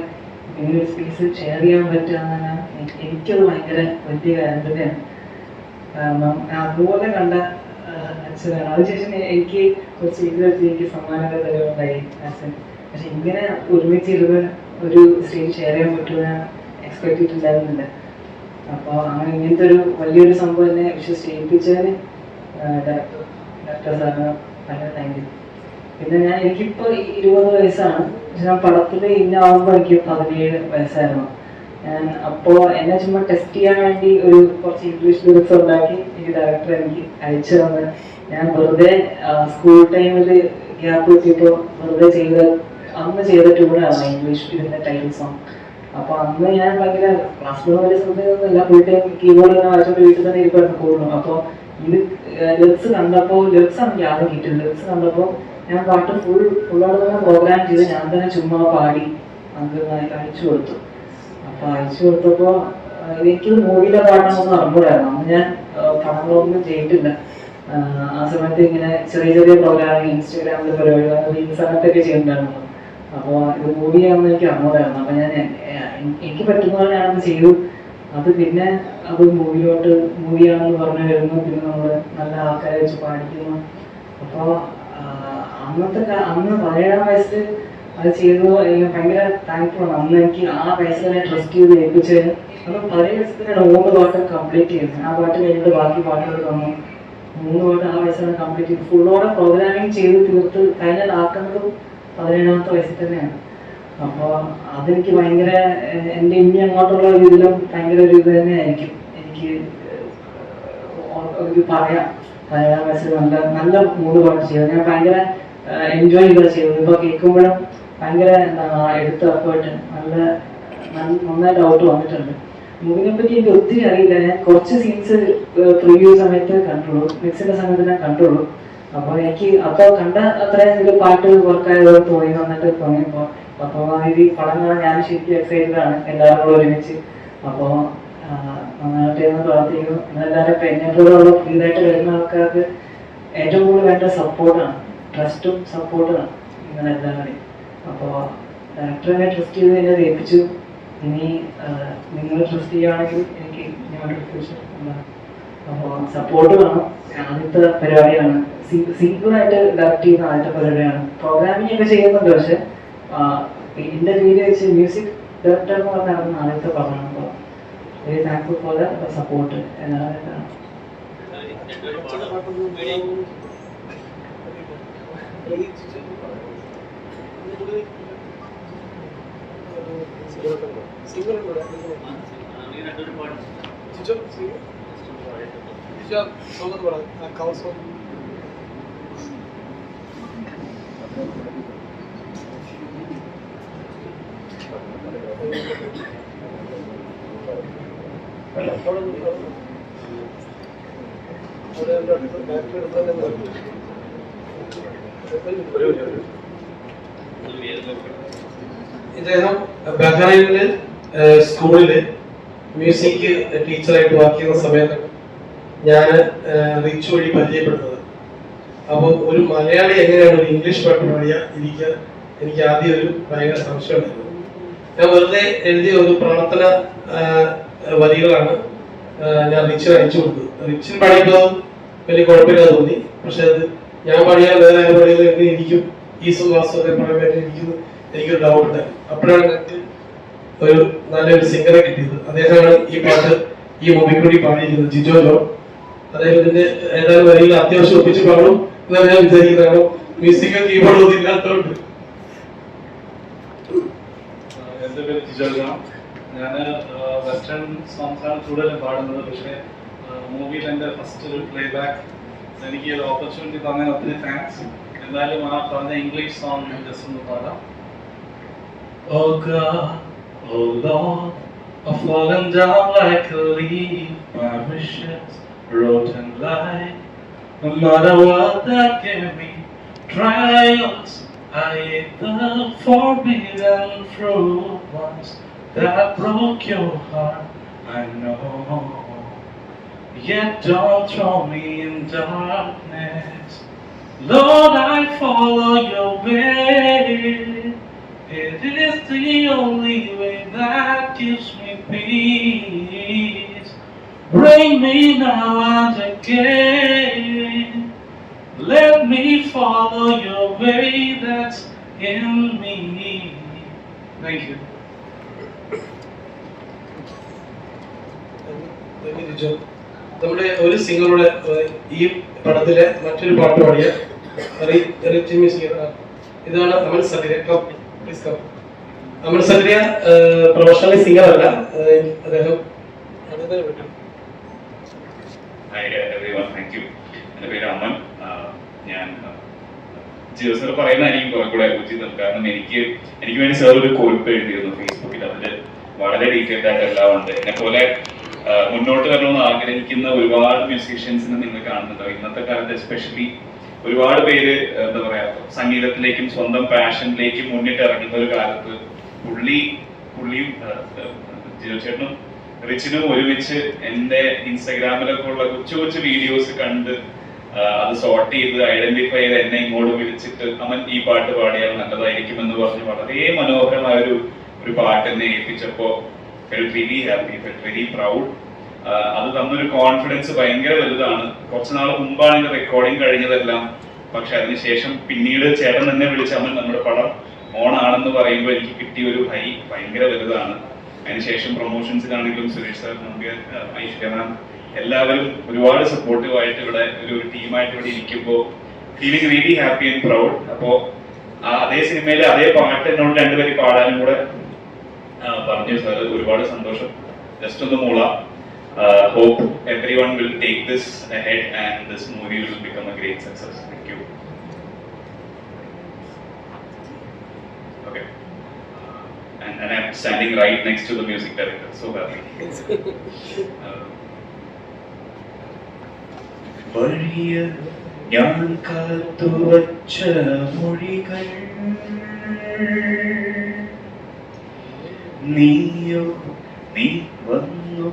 ഇങ്ങനെ ഒരു സ്പേസ് ഷെയർ ചെയ്യാൻ പറ്റുക എന്ന് എനിക്കത് ഭയങ്കര വലിയ കാര്യം തന്നെയാണ്. കാരണം അതുപോലെ കണ്ട അച്ഛനാണ്. അതിനുശേഷം എനിക്ക് കുറച്ച് ഇത് വെച്ച് എനിക്ക് സമ്മാനങ്ങൾ തരുകയുണ്ടായി. അച്ഛൻ പക്ഷെ ഇങ്ങനെ ഒരുമിച്ചിരുന്ന് ഒരു സ്റ്റേജ് ഷെയർ ചെയ്യാൻ പറ്റുമെന്ന് ഞാൻ എക്സ്പെക്ട് ചെയ്തിട്ടുണ്ടായിരുന്നില്ല. അപ്പോൾ അങ്ങനെ ഇങ്ങനത്തെ ഒരു വലിയൊരു സംഭവം എന്നെ വിശ്വസിച്ചേൽപ്പിച്ചതിന് ഡോക്ടർ സാറിന് ഭയങ്കര താങ്ക് യു. പിന്നെ എനിക്കിപ്പോൾ 20 വയസ്സാണ്. പക്ഷെ ഞാൻ പടത്തിൽ ഇന്നാവുമ്പോൾ എനിക്ക് 17 വയസ്സായിരുന്നു. ഞാൻ അപ്പോൾ എന്നെ ചുമ്മാ ടെസ്റ്റ് ചെയ്യാൻ വേണ്ടി കുറച്ച് ഇംഗ്ലീഷ് ലിറിക്സ് ഉണ്ടാക്കി എനിക്ക് ഡയറക്ടർ എനിക്ക് അയച്ചു തന്നത്. ഞാൻ വെറുതെ സ്കൂൾ ടൈമിൽ ഗ്യാപ്പ് കിട്ടിയപ്പോൾ വെറുതെ അന്ന് ചെയ്ത ട്യൂണാണ് ഇംഗ്ലീഷ് ഇതിൻ്റെ ടൈറ്റിൽ സോങ്. അപ്പോൾ അന്ന് ഞാൻ ഭയങ്കര ക്ലാസ്സിൽ വലിയ ശ്രദ്ധയൊന്നുമില്ല, ഫുൾ ടൈം കീബോർഡ് തന്നെ വായിച്ചോണ്ട് വീട്ടിൽ തന്നെ ഇരിക്കുമായിരുന്നു കൂടുന്നു. അപ്പോൾ ഇത് ലിറിക്സ് ആണ് എനിക്ക് ആദ്യം കിട്ടിയത്. ലിറിക്സ് കണ്ടപ്പോൾ ഞാൻ പാട്ട് ഫുള്ളോട് തന്നെ പ്രോഗ്രാം ചെയ്ത് ഞാൻ തന്നെ ചുമ്മാ പാടി അത് അയച്ചു കൊടുത്തു. അപ്പോൾ അയച്ചു കൊടുത്തപ്പോൾ എനിക്കൊരു മൂവിയിലെ പാട്ടാണെന്ന് അറിഞ്ഞൂടായിരുന്നു. അന്ന് ഞാൻ പടങ്ങളൊന്നും ചെയ്തിട്ടില്ല. ആ സമയത്ത് ഇങ്ങനെ ചെറിയ പ്രോഗ്രാം ഇൻസ്റ്റാഗ്രാമിൽ പരിപാടികൾ റീൽസ് അങ്ങനത്തെയൊക്കെ ചെയ്യുന്നുണ്ടായിരുന്നു. അപ്പോൾ ഇത് മൂവിയാണെന്ന് എനിക്ക് അറിഞ്ഞൂടായിരുന്നു. അപ്പോൾ എനിക്ക് പറ്റുന്ന പോലെ ഞാനത് ചെയ്തു. അത് പിന്നെ അത് മൂവിയാണെന്ന് പറഞ്ഞു വരുന്നു. പിന്നെ നമ്മൾ നല്ല ആൾക്കാരെ വെച്ച് പാടിക്കുന്നു. അപ്പോൾ അന്ന് 17 വയസ്സിൽ അത് ചെയ്തു. എനിക്ക് ഭയങ്കര താങ്ക്ഫുൾ ആണ്. അന്ന് എനിക്ക് ആ വയസ്സിൽ ട്രസ്റ്റ് ചെയ്ത് ഏൽപ്പിച്ചതിന്. അപ്പോൾ 17 വയസ്സിലാണ് 3 പാട്ട് കംപ്ലീറ്റ് ചെയ്യുന്നത്. ആ പാട്ട് കഴിഞ്ഞിട്ട് ബാക്കി പാട്ടുകൾ തന്നു. 3 പാട്ട് ആ വയസ്സിലാണ് കംപ്ലീറ്റ് ചെയ്ത് ഫുള്ളോടെ പ്രോഗ്രാമിങ് ചെയ്ത് തീർത്ത് ഫൈനലാക്കുന്നതും 17ാമത്തെ വയസ്സിൽ തന്നെയാണ്. അപ്പോൾ അതെനിക്ക് ഭയങ്കര എൻ്റെ ഇനി അങ്ങോട്ടുള്ള ഒരു ഇതിലും ഭയങ്കര ഒരു ഇത് തന്നെയായിരിക്കും. എനിക്ക് പറയാം 17ാം വയസ്സിൽ നല്ല 3 പാട്ട് ചെയ്തു. ഞാൻ ഭയങ്കര എൻജോയ് ചെയ്താ ചെയ്തത്. ഇപ്പോൾ കേൾക്കുമ്പോഴും ഭയങ്കര എടുത്ത എഫേർട്ട് നന്നായിട്ട് ഔട്ട് വന്നിട്ടുണ്ട്. മൂവിനെ പറ്റി എനിക്ക് ഒത്തിരി അറിയില്ല. ഞാൻ കുറച്ച് സീൻസ് പ്രിവ്യൂ സമയത്ത് കണ്ടുള്ളൂ, മിക്സിന്റെ സമയത്ത് ഞാൻ കണ്ടുള്ളൂ. അപ്പോൾ എനിക്ക് അപ്പോൾ കണ്ട അത്രയും ഒരു പാട്ട് വർക്കായതോ നന്നായിട്ട് തോന്നിയപ്പോൾ 19-ാം തീയതി പടം കാണാൻ ഞാൻ ശരിക്കും എക്സൈറ്റഡ് ആണ്. എല്ലാവരും കൂടെ ഒരുമിച്ച്. അപ്പോൾ നന്നായിട്ട് പ്രവർത്തിക്കുന്നു. എല്ലാവരും പെണ്ണുള്ള പുതിയതായിട്ട് വരുന്ന ആൾക്കാർക്ക് ഏറ്റവും കൂടുതൽ വേണ്ട സപ്പോർട്ടാണ്, ട്രസ്റ്റും സപ്പോർട്ടുമാണ് നിങ്ങളെല്ലാവരെയും. അപ്പോൾ ഡയറക്ടറിനെ ട്രസ്റ്റ് ചെയ്ത് എന്നെ ഏൽപ്പിച്ചു. ഇനി നിങ്ങൾ ട്രസ്റ്റ് ചെയ്യുകയാണെങ്കിൽ എനിക്ക് ഞങ്ങളുടെ ഫ്യൂച്ചർ ഉണ്ടാകും. അപ്പോൾ സപ്പോർട്ട് വേണം. ആദ്യത്തെ പരിപാടിയാണ്, സിംഗിളായിട്ട് ഡയറക്റ്റ് ചെയ്യുന്ന ആദ്യത്തെ പരിപാടിയാണ്. പ്രോഗ്രാമിംഗ് ഒക്കെ ചെയ്യുന്നുണ്ട്. പക്ഷെ എൻ്റെ പേര് വെച്ച് മ്യൂസിക് ഡയറക്ടർ എന്ന് പറഞ്ഞാൽ ആദ്യത്തെ പടമാണ്. അപ്പോൾ very thankful for the support എല്ലാവരും. ഇദ്ദേഹം ബഹ്റൈനില് സ്കൂളില് മ്യൂസിക് ടീച്ചറായിട്ട് വർക്ക് ചെയ്യുന്ന സമയത്ത് ഞാൻ റിച്ച് വഴി പരിചയപ്പെടുന്നത്. അപ്പോൾ ഒരു മലയാളി എങ്ങനെയാണ് ഒരു ഇംഗ്ലീഷ് പാട്ട് പാടിയ എനിക്ക് ആദ്യം ഒരു ഭയങ്കര സംശയം ഉണ്ടായിരുന്നു. ഞാൻ വെറുതെ എഴുതിയ ഒരു പ്രവർത്തന വരികളാണ് ഞാൻ റിച്ചിന് അയച്ചു കൊടുത്തത്. റിച്ചിന് പാടിയപ്പോൾ വലിയ കുഴപ്പമില്ലാതെ തോന്നി. പക്ഷെ അത് ഞാൻ പാടിയാൽ വേറെ പാടിയാലും എനിക്കും ഈ സുവാസമൊക്കെ പറയാൻ പറ്റി എനിക്കൊരു ഡൗട്ട് ഉണ്ടായിരുന്നു. അപ്പോഴാണ് എനിക്ക് ഒരു നല്ലൊരു സിംഗറെ കിട്ടിയത്. അദ്ദേഹമാണ് ഈ പാട്ട് ഈ മൂവിക്ക് വേണ്ടി പാടിയിരിക്കുന്നത്, ജിജോ ജോൺ. അദ്ദേഹത്തിന്റെ ഏതായാലും വരികൾ അത്യാവശ്യം ഒപ്പിച്ച് പാടും എന്നാണ് ഞാൻ വിചാരിക്കുന്നത്. മ്യൂസിക്കൽ കീബോർഡ് ഒന്നും ഇല്ലാത്തതുകൊണ്ട്. എൻ്റെ പേര് ജിജോ ജോൺ. ഞാൻ വെസ്റ്റേൺ സോങ്സാണ് കൂടുതലും പാടുന്നത്. പക്ഷേ മൂവിയിൽ എൻ്റെ ഫസ്റ്റ് ഒരു പ്ലേ ബാക്ക് എനിക്ക് ഒരു ഓപ്പർച്യൂണിറ്റി തന്നതിന് ഒത്തിരി താങ്ക്സ്. എന്തായാലും ആ പറഞ്ഞ ഇംഗ്ലീഷ് സോങ് ജസ്റ്റ് ഒന്ന് പാടാം. Oh God, oh Lord, I've fallen down like a leaf, my wishes rotten light. No matter what that gave me, trials, I ate the forbidden fruit once that broke your heart, I know. Yet don't throw me in darkness, Lord, I follow your way. It is the only way that gives me peace. Bring me now and again. Let me follow your way, that's thank you. നമ്മുടെ ഒരു സിംഗറുടെ ഈ പടത്തിലെ മറ്റൊരു പാട്ട് പാടിയ ഇതാണ് അമൽ സക്രിയ. അമൽ സക്രിയ professional singer അല്ല, അദ്ദേഹം thank you. എൻ്റെ പേര് അമൻ. ഞാൻ ജിയോസർ പറയുന്നതായിരിക്കും കുറെ കൂടെ ഉചിതം. കാരണം എനിക്ക് വേണ്ടി സാർ ഒരു കുറിപ്പ് എഴുതിയിരുന്നു ഫേസ്ബുക്കിൽ. അതിൽ വളരെ ഡീറ്റെയിൽഡ് ആയിട്ട് എല്ലാം ഉണ്ട്. എന്നെ പോലെ മുന്നോട്ട് വരണമെന്ന് ആഗ്രഹിക്കുന്ന ഒരുപാട് മ്യൂസീഷ്യൻസിനെ നിങ്ങൾ കാണുന്നുണ്ടാവും. ഇന്നത്തെ കാലത്ത് എസ്പെഷ്യലി ഒരുപാട് പേര് എന്താ പറയാ സംഗീതത്തിലേക്കും സ്വന്തം പാഷനിലേക്കും മുന്നിട്ട് ഇറങ്ങുന്ന ഒരു കാലത്ത് പുള്ളിയും ജിയോ ചേട്ടനും റിച്ചിനും ഒരുമിച്ച് എൻ്റെ ഇൻസ്റ്റാഗ്രാമിലൊക്കെ ഉള്ള കൊച്ചു കൊച്ചു വീഡിയോസ് കണ്ട് അത് സോർട്ട് ചെയ്ത് ഐഡന്റിഫൈ ചെയ്ത് എന്നെ ഇങ്ങോട്ട് വിളിച്ചിട്ട് അവൻ ഈ പാട്ട് പാടിയാൽ നല്ലതായിരിക്കും എന്ന് പറഞ്ഞ് വളരെ മനോഹരമായ ഒരു പാട്ട് എന്നെ ഏൽപ്പിച്ചപ്പോ felt really happy, felt very proud. അത് തന്നൊരു കോൺഫിഡൻസ് ഭയങ്കര വലുതാണ്. കുറച്ച് നാൾ മുമ്പാണ് ഇതിന്റെ റെക്കോർഡിങ് കഴിഞ്ഞതെല്ലാം. പക്ഷെ അതിനുശേഷം പിന്നീട് ചേട്ടൻ തന്നെ വിളിച്ച് അവൻ നമ്മുടെ പടം ഓണാണെന്ന് പറയുമ്പോൾ എനിക്ക് കിട്ടിയ ഒരു ഹൈ ഭയങ്കര വലുതാണ്. അതിനുശേഷം പ്രൊമോഷൻസിലാണെങ്കിലും സുരേഷ് സാർ, നമ്പ്യാർ, ഐശ്വര്യ മാം എല്ലാവരും ഒരുപാട് സപ്പോർട്ടീവ് ആയിട്ട് ഇവിടെ ഒരു ടീമായിട്ട് ഇവിടെ ഇരിക്കുമ്പോൾ feeling really happy and proud. അപ്പോൾ അതേ സിനിമയിലെ അതേ പാട്ട് എന്നോട് രണ്ടുപേരും പാടാനും കൂടെ പറഞ്ഞു സാർ. ഒരുപാട് സന്തോഷം. ജസ്റ്റ് ഒന്ന് മൂള. Hope everyone will take this ahead and this movie will become a great success. Thank you. Okay. And I'm standing right next to the music director. So happy. വഴിയ ഞാൻ കാത്തുവച്ച മൊഴികൾ നീയോ നീ വന്നു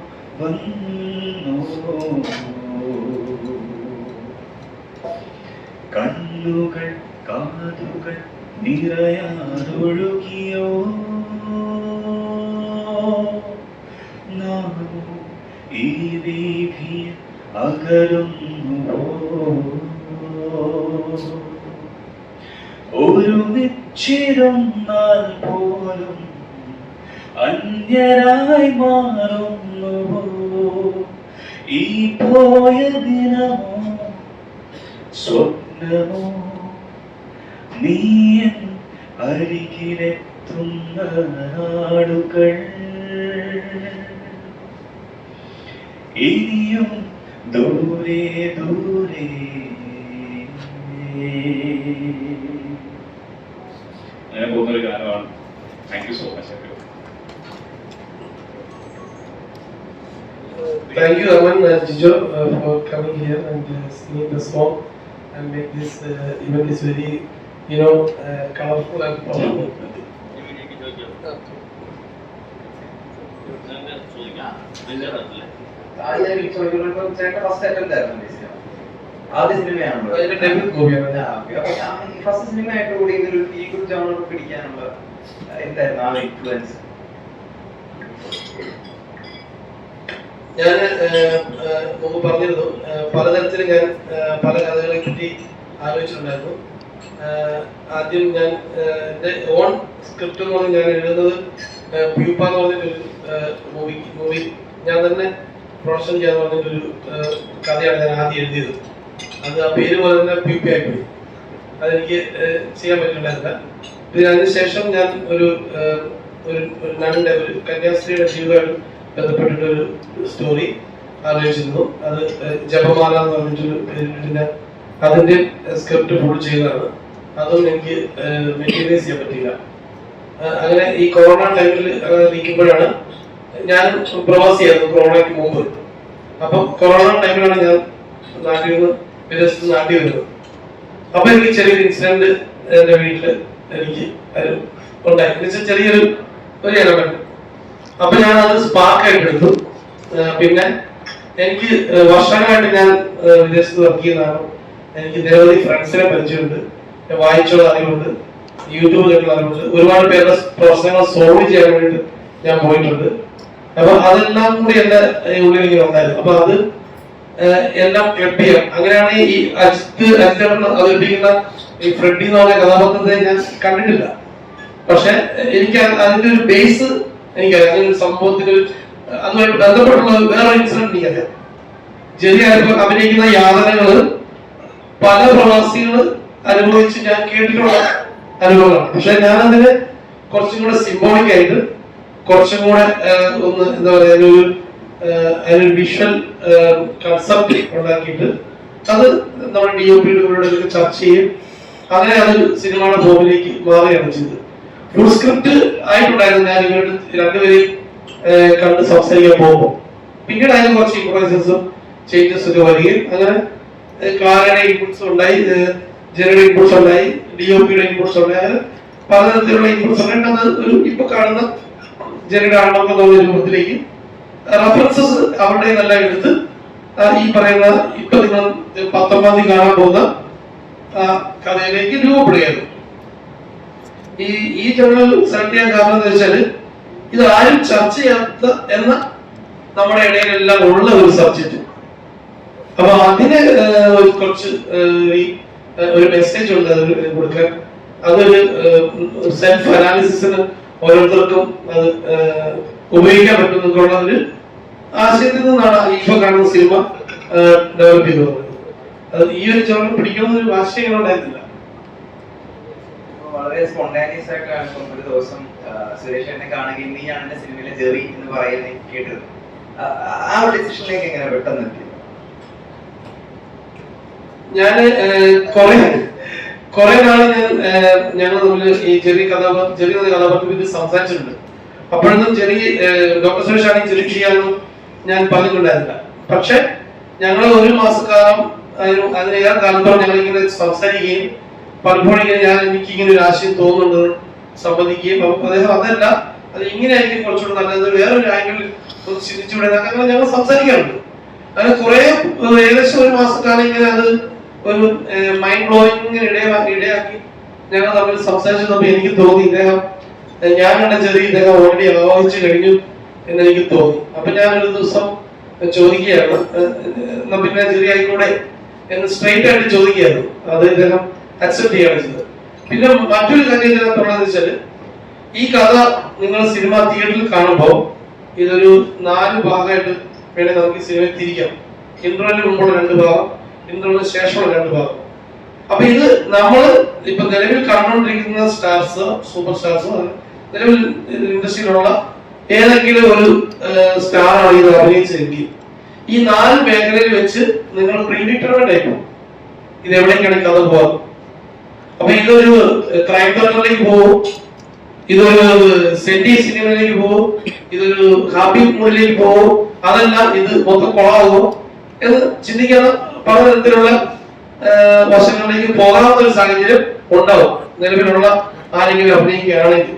കണ്ണുകൾ കാതുകൾ നിറയാതൊഴുകിയോ നാമോ ഈ വീഥിയ അകലുന്നുവോ ഒരുമിച്ചിരുന്നാൽ പോലും അന്യരായി മാറുന്നുവോ ഈ പോയ ദിനമോ സ്വപ്നമോ നീയൻ അരികിലെത്തുന്ന നാടുകൾ ഇനിയും ദൂരെ ദൂരെ അങ്ങനെ പോകുന്നൊരു ഗാനമാണ്. Thank you so much. Thank you, Aman and Jijo, for coming here and singing the song and make this event is very, colorful and powerful. ആദ്യ സിനിമയാണല്ലോ, Debut ഫസ്റ്റ് സിനിമയായിട്ട് കൂടി ഇതൊരു ഈ ഗ്രൂപ്പ് ജോണർ പിടിക്കാനുള്ള എന്തായിരുന്നു ആ ഇൻഫ്ലുവൻസ്? ഞാൻ മുമ്പ് പറഞ്ഞിരുന്നു, പലതരത്തിൽ ഞാൻ പല കഥകളെ പറ്റി ആലോചിച്ചിട്ടുണ്ടായിരുന്നു. ആദ്യം ഞാൻ എൻ്റെ ഓൺ സ്ക്രിപ്റ്റ് എന്ന് പറഞ്ഞ് ഞാൻ എഴുതുന്നത് പ്യൂപ്പ എന്ന് പറഞ്ഞിട്ടൊരു മൂവി ഞാൻ തന്നെ പ്രൊഡക്ഷൻ ചെയ്യാന്ന് പറഞ്ഞിട്ടൊരു കഥയാണ് ഞാൻ ആദ്യം എഴുതിയത്. അത് ആ പേര് പോലെ തന്നെ പ്യൂപ്പയായിപ്പോയി. അതെനിക്ക് ചെയ്യാൻ പറ്റുന്നുണ്ടായിരുന്നില്ല. പിന്നെ അതിനുശേഷം ഞാൻ ഒരു നന്റെ ഒരു കന്യാസ്ത്രീയുടെ ജീവിതമായിട്ട് ബന്ധപ്പെട്ടിട്ടൊരു സ്റ്റോറി ആലോചിച്ചിരുന്നു. അത് ജപമാല എന്ന് പറഞ്ഞിട്ടൊരു പേരിട്ട് അതിന്റെ സ്ക്രിപ്റ്റ് ഫുൾ ചെയ്തതാണ്. അതും എനിക്ക് മെറ്റീരിയലൈസ് ചെയ്യാൻ പറ്റിയില്ല. അങ്ങനെ ഈ കൊറോണ ടൈമിൽ ഇരിക്കുമ്പോഴാണ് ഞാൻ പ്രവാസിയായിരുന്നു കൊറോണയ്ക്ക് മുമ്പ്. അപ്പം കൊറോണ ടൈമിലാണ് ഞാൻ നാട്ടിൽ നിന്ന് വിദേശത്ത് നാട്ടിൽ വരുന്നത്. അപ്പൊ എനിക്ക് ചെറിയൊരു ഇൻസിഡന്റ് എന്റെ വീട്ടില് എനിക്ക് ഉണ്ടായി. ചെറിയൊരു എലമെന്റ്. അപ്പൊ ഞാൻ അത് സ്പാർക്കായിട്ട് എടുത്തു. പിന്നെ എനിക്ക് വർഷങ്ങളായിട്ട് ഞാൻ വിദേശത്ത് വർക്ക് ചെയ്യുന്നതാണ്. എനിക്ക് നിരവധി ഫ്രണ്ട്സിനെ പരിചയമുണ്ട്, വായിച്ചുള്ള അറിവുണ്ട്, യൂട്യൂബ് കേട്ടുള്ള അറിവുണ്ട്, ഒരുപാട് പേരുടെ പ്രശ്നങ്ങൾ സോൾവ് ചെയ്യാൻ വേണ്ടിയിട്ട് ഞാൻ പോയിട്ടുണ്ട്. അപ്പൊ അതെല്ലാം കൂടി എന്റെ ഉള്ളിൽ ഇങ്ങനെ ഉണ്ടായിരുന്നു. അപ്പൊ അത് എല്ലാം ക്ലബ് ചെയ്യാം. അങ്ങനെയാണ് ഈ അജിത്ത് അവതരിപ്പിക്കുന്ന ഈ ഫ്രെഡി എന്ന് പറഞ്ഞ കഥാപാത്രത്തെ ഞാൻ കണ്ടിട്ടില്ല. പക്ഷെ എനിക്ക് അതിന്റെ ഒരു ബേസ് എനിക്കറിയാം. അങ്ങനെ ഒരു സംഭവത്തിന് അതുമായിട്ട് ബന്ധപ്പെട്ടുള്ള വേറെ ഇൻസിഡന്റ് എനിക്കറിയാം. ജെറി അഭിനയിക്കുന്ന യാതനകള് പല പ്രവാസികൾ അനുഭവിച്ച് ഞാൻ കേട്ടിട്ടുള്ള അനുഭവങ്ങളാണ്. പക്ഷെ ഞാനതിന് കുറച്ചും കൂടെ സിംബോളിക് ആയിട്ട് കുറച്ചും കൂടെ ഒന്ന് എന്താ പറയുക അതിനൊരു വിഷ്വൽ കൺസെപ്റ്റ് ഉണ്ടാക്കിയിട്ട് അത് നമ്മുടെ DOP ചർച്ച ചെയ്യും. അങ്ങനെ അത് സിനിമയുടെ ഫോമിലേക്ക് മാറുകയാണ് ചെയ്തത്. ഫുൾ സ്ക്രിപ്റ്റ് ആയിട്ടുണ്ടായിരുന്നു. ഞാൻ ഇവരുടെ രണ്ടുപേരെയും കണ്ട് സംസാരിക്കാൻ പോകുമ്പോൾ പിന്നീട് അതിന് കുറച്ച് ഇംപ്രൈസസും ചേഞ്ചസ് ഒക്കെ വരികയും അങ്ങനെ ക്ലാരയുടെ ഇൻപുട്സ് ഉണ്ടായി, ജെറിയുടെ ഇൻപുട്സ് ഉണ്ടായി, DOPയുടെ ഇൻപുട്സ് ഉണ്ടായി, അങ്ങനെ പലതരത്തിലുള്ള ഇൻപുട്സ് ഉണ്ടായിട്ട് അത് ഒരു ഇപ്പൊ കാണുന്ന ജെറിയുടെ ആണ്ടൊക്കെ രൂപത്തിലേക്ക് റെഫറൻസസ് അവരുടെ നല്ല എടുത്ത് ഈ പറയുന്ന ഇപ്പൊ നിങ്ങൾ 19-ാം തീയതി കാണാൻ പോകുന്ന കഥയിലേക്ക് രൂപപ്പെടുകയാണ്. ഈ ജനറൽ സെലക്ട് ചെയ്യാൻ കാരണം എന്താ വെച്ചാല് ഇത് ആരും ചർച്ച ചെയ്യാത്ത എന്ന നമ്മുടെ ഇടയിലെല്ലാം ഉള്ള ഒരു സബ്ജക്റ്റ്. അപ്പൊ അതിന് കുറച്ച് ഒരു മെസ്സേജ് ഉണ്ട് അത് കൊടുക്കാൻ. അതൊരു സെൽഫ് അനാലിസിസിന് ഓരോരുത്തർക്കും അത് ഉപയോഗിക്കാൻ പറ്റുന്നതിനുള്ള ഒരു ആശയത്തിൽ നിന്നാണ് ഇപ്പൊ കാണുന്ന സിനിമ ഡെവലപ്പ് ചെയ്തത്. അത് ഈ ഒരു ചോദ്യം പിടിക്കണമെന്നൊരു ആശയം ഉണ്ടായിരുന്നില്ല. വളരെ സ്പോണ്ടാനിയസ് ആയിട്ടാണ് ഇപ്പം ഒരു ദിവസം സുരേഷ് എന്നെ കാണുകയും നീയാണ് എന്റെ സിനിമയിലെ ജെറി എന്ന് പറയുന്നത് കേട്ടത്. ആ ഒരു ഡിസിഷനിലേക്ക് എങ്ങനെ പെട്ടെന്ന് എത്തി? ഞാന് കുറെ നാള് ഞങ്ങൾ തമ്മിൽ ഈ ജെറി എന്ന കഥാപാത്രത്തെ സംസാരിച്ചിട്ടുണ്ട്. അപ്പോഴൊന്നും ജെറി ഡോക്ടർ സുരേഷ് ആണെങ്കിൽ ജെറി ചെയ്യാമെന്നും ഞാൻ പറഞ്ഞിട്ടുണ്ടായിരുന്നില്ല. പക്ഷെ ഞങ്ങൾ ഒരു മാസക്കാലം അതിനേറെ കാലത്തോളം ഞങ്ങൾ ഇങ്ങനെ സംസാരിക്കുകയും പലപ്പോഴും എനിക്ക് ഇങ്ങനെ ഒരു ആശയം തോന്നുന്നുണ്ട് സമ്മതിക്കുകയും അദ്ദേഹം അതല്ല അത് ഇങ്ങനെയായിരിക്കും കുറച്ചുകൂടെ നല്ലത്, വേറൊരു ആംഗിളിൽ ഒന്ന് ചിന്തിച്ചുകൂടെ അങ്ങനെ ഞങ്ങൾ സംസാരിക്കാറുണ്ട്. അങ്ങനെ കുറെ ഏകദേശം ഒരു മാസക്കാലം ഇങ്ങനെ അത് ഒരു മൈൻഡ് ബ്ലോയിങ് ഇടയാക്കി ഞങ്ങൾ തമ്മിൽ സംസാരിച്ചപ്പോൾ എനിക്ക് തോന്നി ഇദ്ദേഹം ഞാൻ കണ്ട ചെറിയ ഇദ്ദേഹം ഓൾറെഡി ആവാഹിച്ചു കഴിഞ്ഞു എന്ന് എനിക്ക് തോന്നി. അപ്പൊ ഞാനൊരു ദിവസം ചോദിക്കുകയാണ് പിന്നെ ചെറിയ ആയിക്കൂടെ എന്ന് സ്ട്രെയിറ്റ് ആയിട്ട് ചോദിക്കുകയായിരുന്നു. അത് ഇദ്ദേഹം അക്സെപ്റ്റ് ചെയ്യാണ് ചെയ്തത്. പിന്നെ മറ്റൊരു കാര്യം ഇതിനകത്തുള്ളതെന്ന് വെച്ചാല് ഈ കഥ നിങ്ങൾ സിനിമ തിയേറ്ററിൽ കാണുമ്പോൾ ഇതൊരു 4 ഭാഗമായിട്ട് വേണേൽ നമുക്ക് സിനിമയിൽ തിരിക്കാം. ഇന്റർവെല്ലിന് മുമ്പുള്ള 2 ഭാഗം, ഇന്റർവെല്ലിന് ശേഷമുള്ള 2 ഭാഗം. അപ്പൊ ഇത് നമ്മൾ ഇപ്പൊ നിലവിൽ കണ്ടുകൊണ്ടിരിക്കുന്ന സ്റ്റാർസ്, സൂപ്പർ സ്റ്റാർസ്, നിലവിൽ ഇൻഡസ്ട്രിയിലുള്ള ഏതെങ്കിലും ഒരു സ്റ്റാറാണ് ഇത് അഭിനയിച്ചതെങ്കിൽ ഈ 4 മേഖലയിൽ വെച്ച് നിങ്ങൾ പ്രീഡിറ്റർമെന്റ് ആയിപ്പോകും ഇത് എവിടേക്കാണ് കഥ പോകാം. അപ്പൊ ഇതൊരു ക്രൈം ത്രില്ലറിലേക്ക് പോകും, ഇതൊരു സെന്റി സിനിമയിലേക്ക് പോകും, ഇതൊരു ഹാപ്പി മൂഡിലേക്ക് പോകും, അതെല്ലാം ഇത് മൊത്തം കൊളാകുമോ എന്ന് ചിന്തിക്കുന്ന പലതരത്തിലുള്ള വശങ്ങളിലേക്ക് പോകാവുന്ന ഒരു സാഹചര്യം ഉണ്ടാവും നിലവിലുള്ള ആരെങ്കിലും അഭിനയിക്കുകയാണെങ്കിൽ.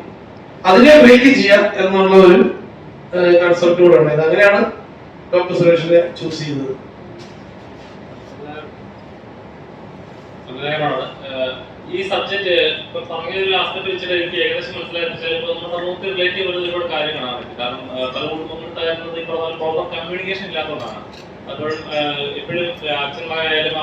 അതിനെ ബ്രേക്ക് ചെയ്യാം എന്നുള്ള ഒരു കൺസെപ്റ്റ് കൂടെ ഉണ്ടായത്. അങ്ങനെയാണ് ഡോക്ടർ സുരേഷിനെ ചൂസ് ചെയ്തത്. ഈ സബ്ജക്ട് ഇപ്പൊ പറഞ്ഞ ഒരു ആസ്പെക്ട് വെച്ചിട്ട് എനിക്ക് ഏകദേശം മനസ്സിലാക്കിച്ചാൽ ഇപ്പൊ നമ്മുടെ സമൂഹത്തിൽ റിലേറ്റ് ചെയ്യുന്ന ഒരുപാട് കാര്യം കാണാൻ പറ്റും. കാരണം പല കുടുംബങ്ങളും തകരുന്നത് ഇപ്പോൾ പ്രോപ്പർ കമ്മ്യൂണിക്കേഷൻ ഇല്ലാത്തതുകൊണ്ടാണ്. അപ്പോൾ എപ്പോഴും അച്ഛന്മാരായാലും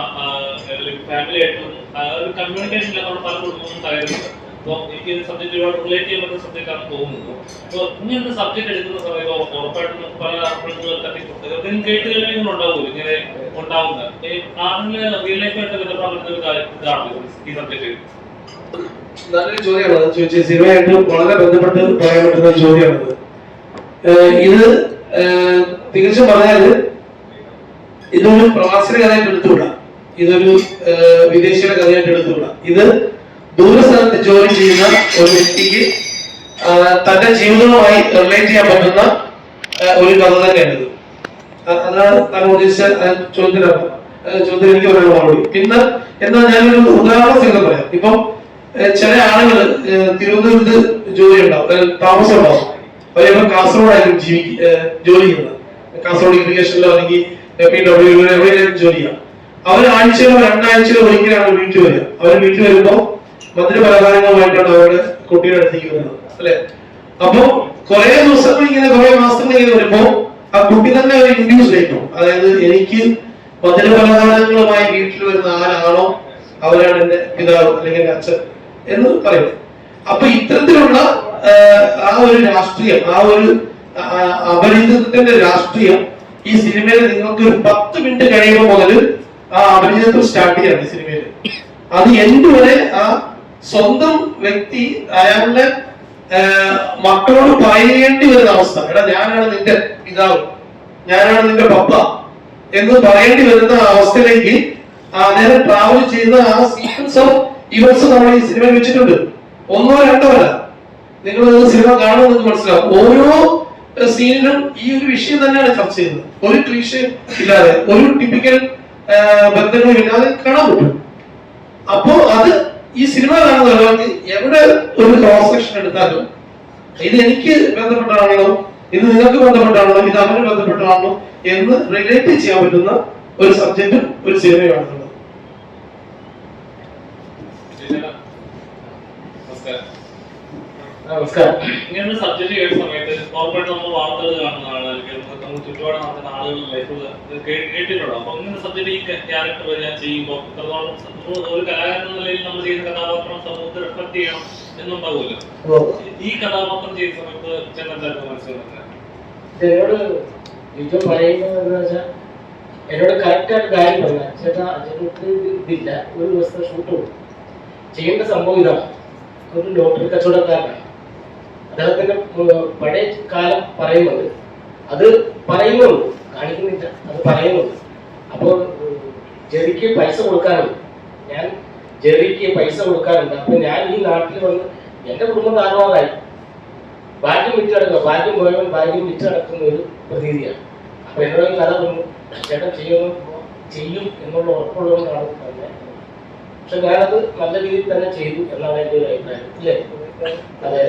ഫാമിലി ആയിട്ടും ഒരു കമ്മ്യൂണിക്കേഷൻ ഇല്ലാത്തതുകൊണ്ട് പല കുടുംബങ്ങളും തകരുന്നുണ്ട്. അപ്പോൾ എനിക്ക് സബ്ജക്ട് ഒരുപാട് റിലേറ്റ് ചെയ്യാൻ പറ്റുന്ന സബ്ജക്റ്റ് ആണെന്ന് തോന്നുന്നു. അപ്പോൾ ഇങ്ങനത്തെ സബ്ജക്ട് എടുക്കുന്ന സമയത്ത് ഉറപ്പായിട്ടും നമുക്ക് പല തട്ടിപ്പും കേട്ട് കഴിയുമ്പോൾ ഉണ്ടാവുമല്ലോ ഇങ്ങനെ ഉണ്ടാവുന്നത്. റിയൽ ലൈഫായിട്ട് ബന്ധപ്പെടാൻ പറ്റുന്ന ഒരു ഇതാണ് ഈ സബ്ജക്ട്. നല്ലൊരു ചോദ്യമാണ് ചോദിച്ചത്. സിനിമയായിട്ട് വളരെ ബന്ധപ്പെട്ട് പറയാൻ പറ്റുന്ന ചോദ്യമാണിത്. ഇത് തികച്ചും പറഞ്ഞാല് ഇതൊരു പ്രവാസിയുടെ കഥയായിട്ട് എടുത്തുകൂടാ, ഇതൊരു വിദേശിയുടെ കഥയായിട്ട് എടുത്തുകൂടാ. ഇത് ദൂരസ്ഥലത്ത് ജോലി ചെയ്യുന്ന ഒരു വ്യക്തിക്ക് തന്റെ ജീവിതവുമായി റിലേറ്റ് ചെയ്യാൻ പറ്റുന്ന ഒരു കഥ തന്നെയാണ് ഇത്. അതാണ് താങ്കൾ ഉദ്ദേശിച്ച ചോദ്യത്തിന് എനിക്ക് പറയാനുള്ള മറുപടി. പിന്നെ എന്നാൽ ഞാനൊരു ഉദാഹരണ സഹിതം പറയാം. ഇപ്പം ചില ആളുകൾ തിരുവനന്തപുരത്ത് ജോലി ഉണ്ടാവും, താമസം ഉണ്ടാവും, അവരിപ്പോ കാസർഗോഡായിരിക്കും ജോലി ചെയ്യുന്നത്. കാസർഗോഡ് ഇറിഗേഷനിലോ അല്ലെങ്കിൽ PWO എവിടെയെങ്കിലും ജോലി ചെയ്യാം. അവർ ആഴ്ചയിലോ 2 ആഴ്ചയിലോ ഒരിക്കലാണ് വീട്ടിൽ വരിക. അവർ വീട്ടിൽ വരുമ്പോ മധുരപലഹാരങ്ങളുമായിട്ടാണ് അവരുടെ കുട്ടിയുടെ അടുത്തേക്ക് വരുന്നത്, അല്ലെ? അപ്പൊ കുറെ ദിവസങ്ങൾ ഇങ്ങനെ കുറെ മാസങ്ങൾ ഇങ്ങനെ വരുമ്പോ ആ കുട്ടി തന്നെ ഒരു ഇൻഡ്യൂസ് ആയിട്ടും, അതായത് എനിക്ക് മധുരപലഹാരങ്ങളുമായി വീട്ടിൽ വരുന്ന ആരാണോ അവരാണ് എൻ്റെ പിതാവ് അല്ലെങ്കിൽ എൻ്റെ അച്ഛൻ എന്ന് പറയും. അപ്പൊ ഇത്തരത്തിലുള്ള ആ ഒരു രാഷ്ട്രീയം, ആ ഒരു അപരിചിതത്തിന്റെ രാഷ്ട്രീയം ഈ സിനിമയിൽ നിങ്ങൾക്ക് ഒരു 10 മിനിറ്റ് കഴിയുമ്പോൾ മുതൽ ആ അപരിചിതത്വം സ്റ്റാർട്ട് ചെയ്യാണ് ഈ സിനിമയിൽ. അത് എൻഡ് വരെ ആ സ്വന്തം വ്യക്തി അയാളുടെ മക്കളോട് പറയേണ്ടി വരുന്ന അവസ്ഥ, എടാ ഞാനാണ് നിന്റെ പിതാവ്, ഞാനാണ് നിന്റെ പപ്പ എന്ന് പറയേണ്ടി വരുന്ന അവസ്ഥയിലേക്ക് അദ്ദേഹം ട്രാവൽ ചെയ്യുന്ന ആ സീക്വൻസ് ഓഫ് ഇവന്റ്സ് നമ്മൾ ഈ സിനിമയിൽ വെച്ചിട്ടുണ്ട്. 1 or 2 അല്ല, നിങ്ങൾ സിനിമ കാണുമ്പോൾ നിങ്ങൾക്ക് മനസ്സിലാവും. ഓരോ സീനിലും ഈ ഒരു വിഷയം തന്നെയാണ് ചർച്ച ചെയ്യുന്നത്. ഒരു ക്ലീഷ ഇല്ലാതെ, ഒരു ടിപ്പിക്കൽ ബന്ധങ്ങളും ഇല്ലാതെ കാണാൻ പറ്റും. അപ്പോ അത് ഈ സിനിമ കാണുന്ന ഒരാൾക്ക് എവിടെ ഒരു ക്രോസ് സെക്ഷൻ എടുത്താലും ഇത് എനിക്ക് ബന്ധപ്പെട്ടാണല്ലോ, ഇത് നിങ്ങൾക്ക് ബന്ധപ്പെട്ടാണല്ലോ, ഇത് അവന് ബന്ധപ്പെട്ടാണല്ലോ എന്ന് റിലേറ്റ് ചെയ്യാൻ പറ്റുന്ന ഒരു സബ്ജക്റ്റും ഒരു സിനിമയാണുള്ളത്. നമസ്കാരം. ഇങ്ങനൊരു സബ്ജക്ട് കേട്ട സമയത്ത് കോർപ്പറേറ്റ് നമ്മൾ വാർത്തകൾ കാണുന്നതാണ്, അല്ലെങ്കിൽ നമുക്ക് ചുറ്റുപാട് നടക്കുന്ന ആളുകളുടെ ലൈഫ് കേട്ടിട്ടുണ്ടോ? അപ്പൊ ഇങ്ങനെ സബ്ജക്ട് ഈ ക്യാരക്ടർ ഞാൻ ചെയ്യുമ്പോൾ എത്രത്തോളം ഒരു കലാകാരൻ എന്ന നിലയിൽ നമ്മൾ ചെയ്യുന്ന കഥാപാത്രം സമൂഹത്തെ റിഫ്ലക്ട് ചെയ്യണം എന്നുണ്ടാവുമല്ലോ. ഈ കഥാപാത്രം ചെയ്യുന്ന സമയത്ത് ചെന്നെന്തായിരുന്നു മനസ്സിലാക്കുന്നത്? എന്നോട് ലിജോ പറയുന്നത് വെച്ചാൽ എന്നോട് കറക്റ്റായിട്ട് കാര്യം പറഞ്ഞ ചേട്ടാ അച്ഛനക്ക് ഇതില്ല, ഒരു ദിവസത്തെ ഷൂട്ട് കൊടുക്കും, ചെയ്യേണ്ട സംഭവം ഇതാണ്. ഒരു ലോട്ടറി കച്ചവടക്കാരനാണ്, അദ്ദേഹത്തിന്റെ പഴയ കാലം പറയുന്നുണ്ട്, അത് പറയുന്നുണ്ട്, കാണിക്കുന്നില്ല, അത് പറയുന്നുണ്ട്. അപ്പോൾ ജെറിക്ക് പൈസ കൊടുക്കാനുണ്ട്, ഞാൻ ജെറിക്ക് പൈസ കൊടുക്കാനുണ്ട്. അപ്പൊ ഞാൻ ഈ നാട്ടിൽ വന്ന് എന്റെ കുടുംബം താറുമാറായി, ഭാഗ്യം വിറ്റടക്കുക, ഭാഗ്യം പോയവൻ ഭാഗ്യം വിറ്റടക്കുന്ന ഒരു പ്രതീതിയാണ്. അപ്പൊ എന്നോട് കഥ പറഞ്ഞു, ചേട്ടൻ ചെയ്യും എന്നുള്ള ഉറപ്പുള്ളതുകൊണ്ടാണ് തന്നെ. പക്ഷെ ഞാനത് നല്ല രീതിയിൽ തന്നെ ചെയ്തു എന്നാണ് എൻ്റെ ഒരു അഭിപ്രായം. ഇല്ലേ? അതെ,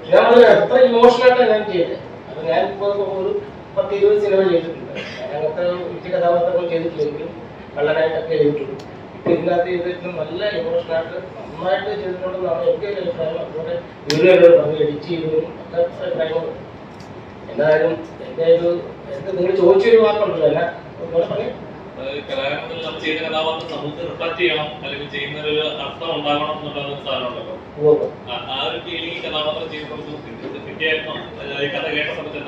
ഞാൻ വളരെ എത്ര ഇമോഷണലായിട്ടാണ് ഞാൻ ചെയ്തത്. അപ്പൊ ഞാൻ ഇപ്പോൾ ഒരു 10-20 സിനിമ ചെയ്തിട്ടുണ്ട്. ഞാൻ അങ്ങനത്തെ വലിയ കഥാപാത്രങ്ങൾ ചെയ്തിട്ടില്ലെങ്കിലും കള്ളനായിട്ടൊക്കെ ചെയ്തിട്ടുണ്ട്. ഇപ്പൊ ഇതിനകത്ത് ചെയ്തിട്ട് നല്ല ഇമോഷണലായിട്ട് നന്നായിട്ട് ചെയ്തിട്ടുണ്ടെന്നാണ് എൻ്റെ ഒരു അഭിപ്രായം. അതുപോലെ വീടുകളോട് പറഞ്ഞ് എഡിറ്റ് ചെയ്തതും ഒക്കെ അഭിപ്രായങ്ങളുണ്ട്. എന്തായാലും എൻ്റെ നിങ്ങൾ ചോദിച്ചൊരു വാക്കുണ്ടല്ലോ, എന്നാ ഒന്നുകൂടെ പറഞ്ഞു. കലാകാരത്തിൽ നമ്മൾ ചെയ്യുന്ന കഥാപാത്രം സമൂഹത്തെ റിഫ്ലക്ട് ചെയ്യണം, അല്ലെങ്കിൽ ചെയ്യുന്ന ഒരു അർത്ഥം ഉണ്ടാകണം എന്നുള്ള സാധനമുണ്ടല്ലോ. ആ ഒരു ഫീലിംഗ് കഥാപാത്രം ചെയ്യുമ്പോൾ കിട്ടിയായിരുന്നു. ഈ കഥ കേട്ട സമയത്ത്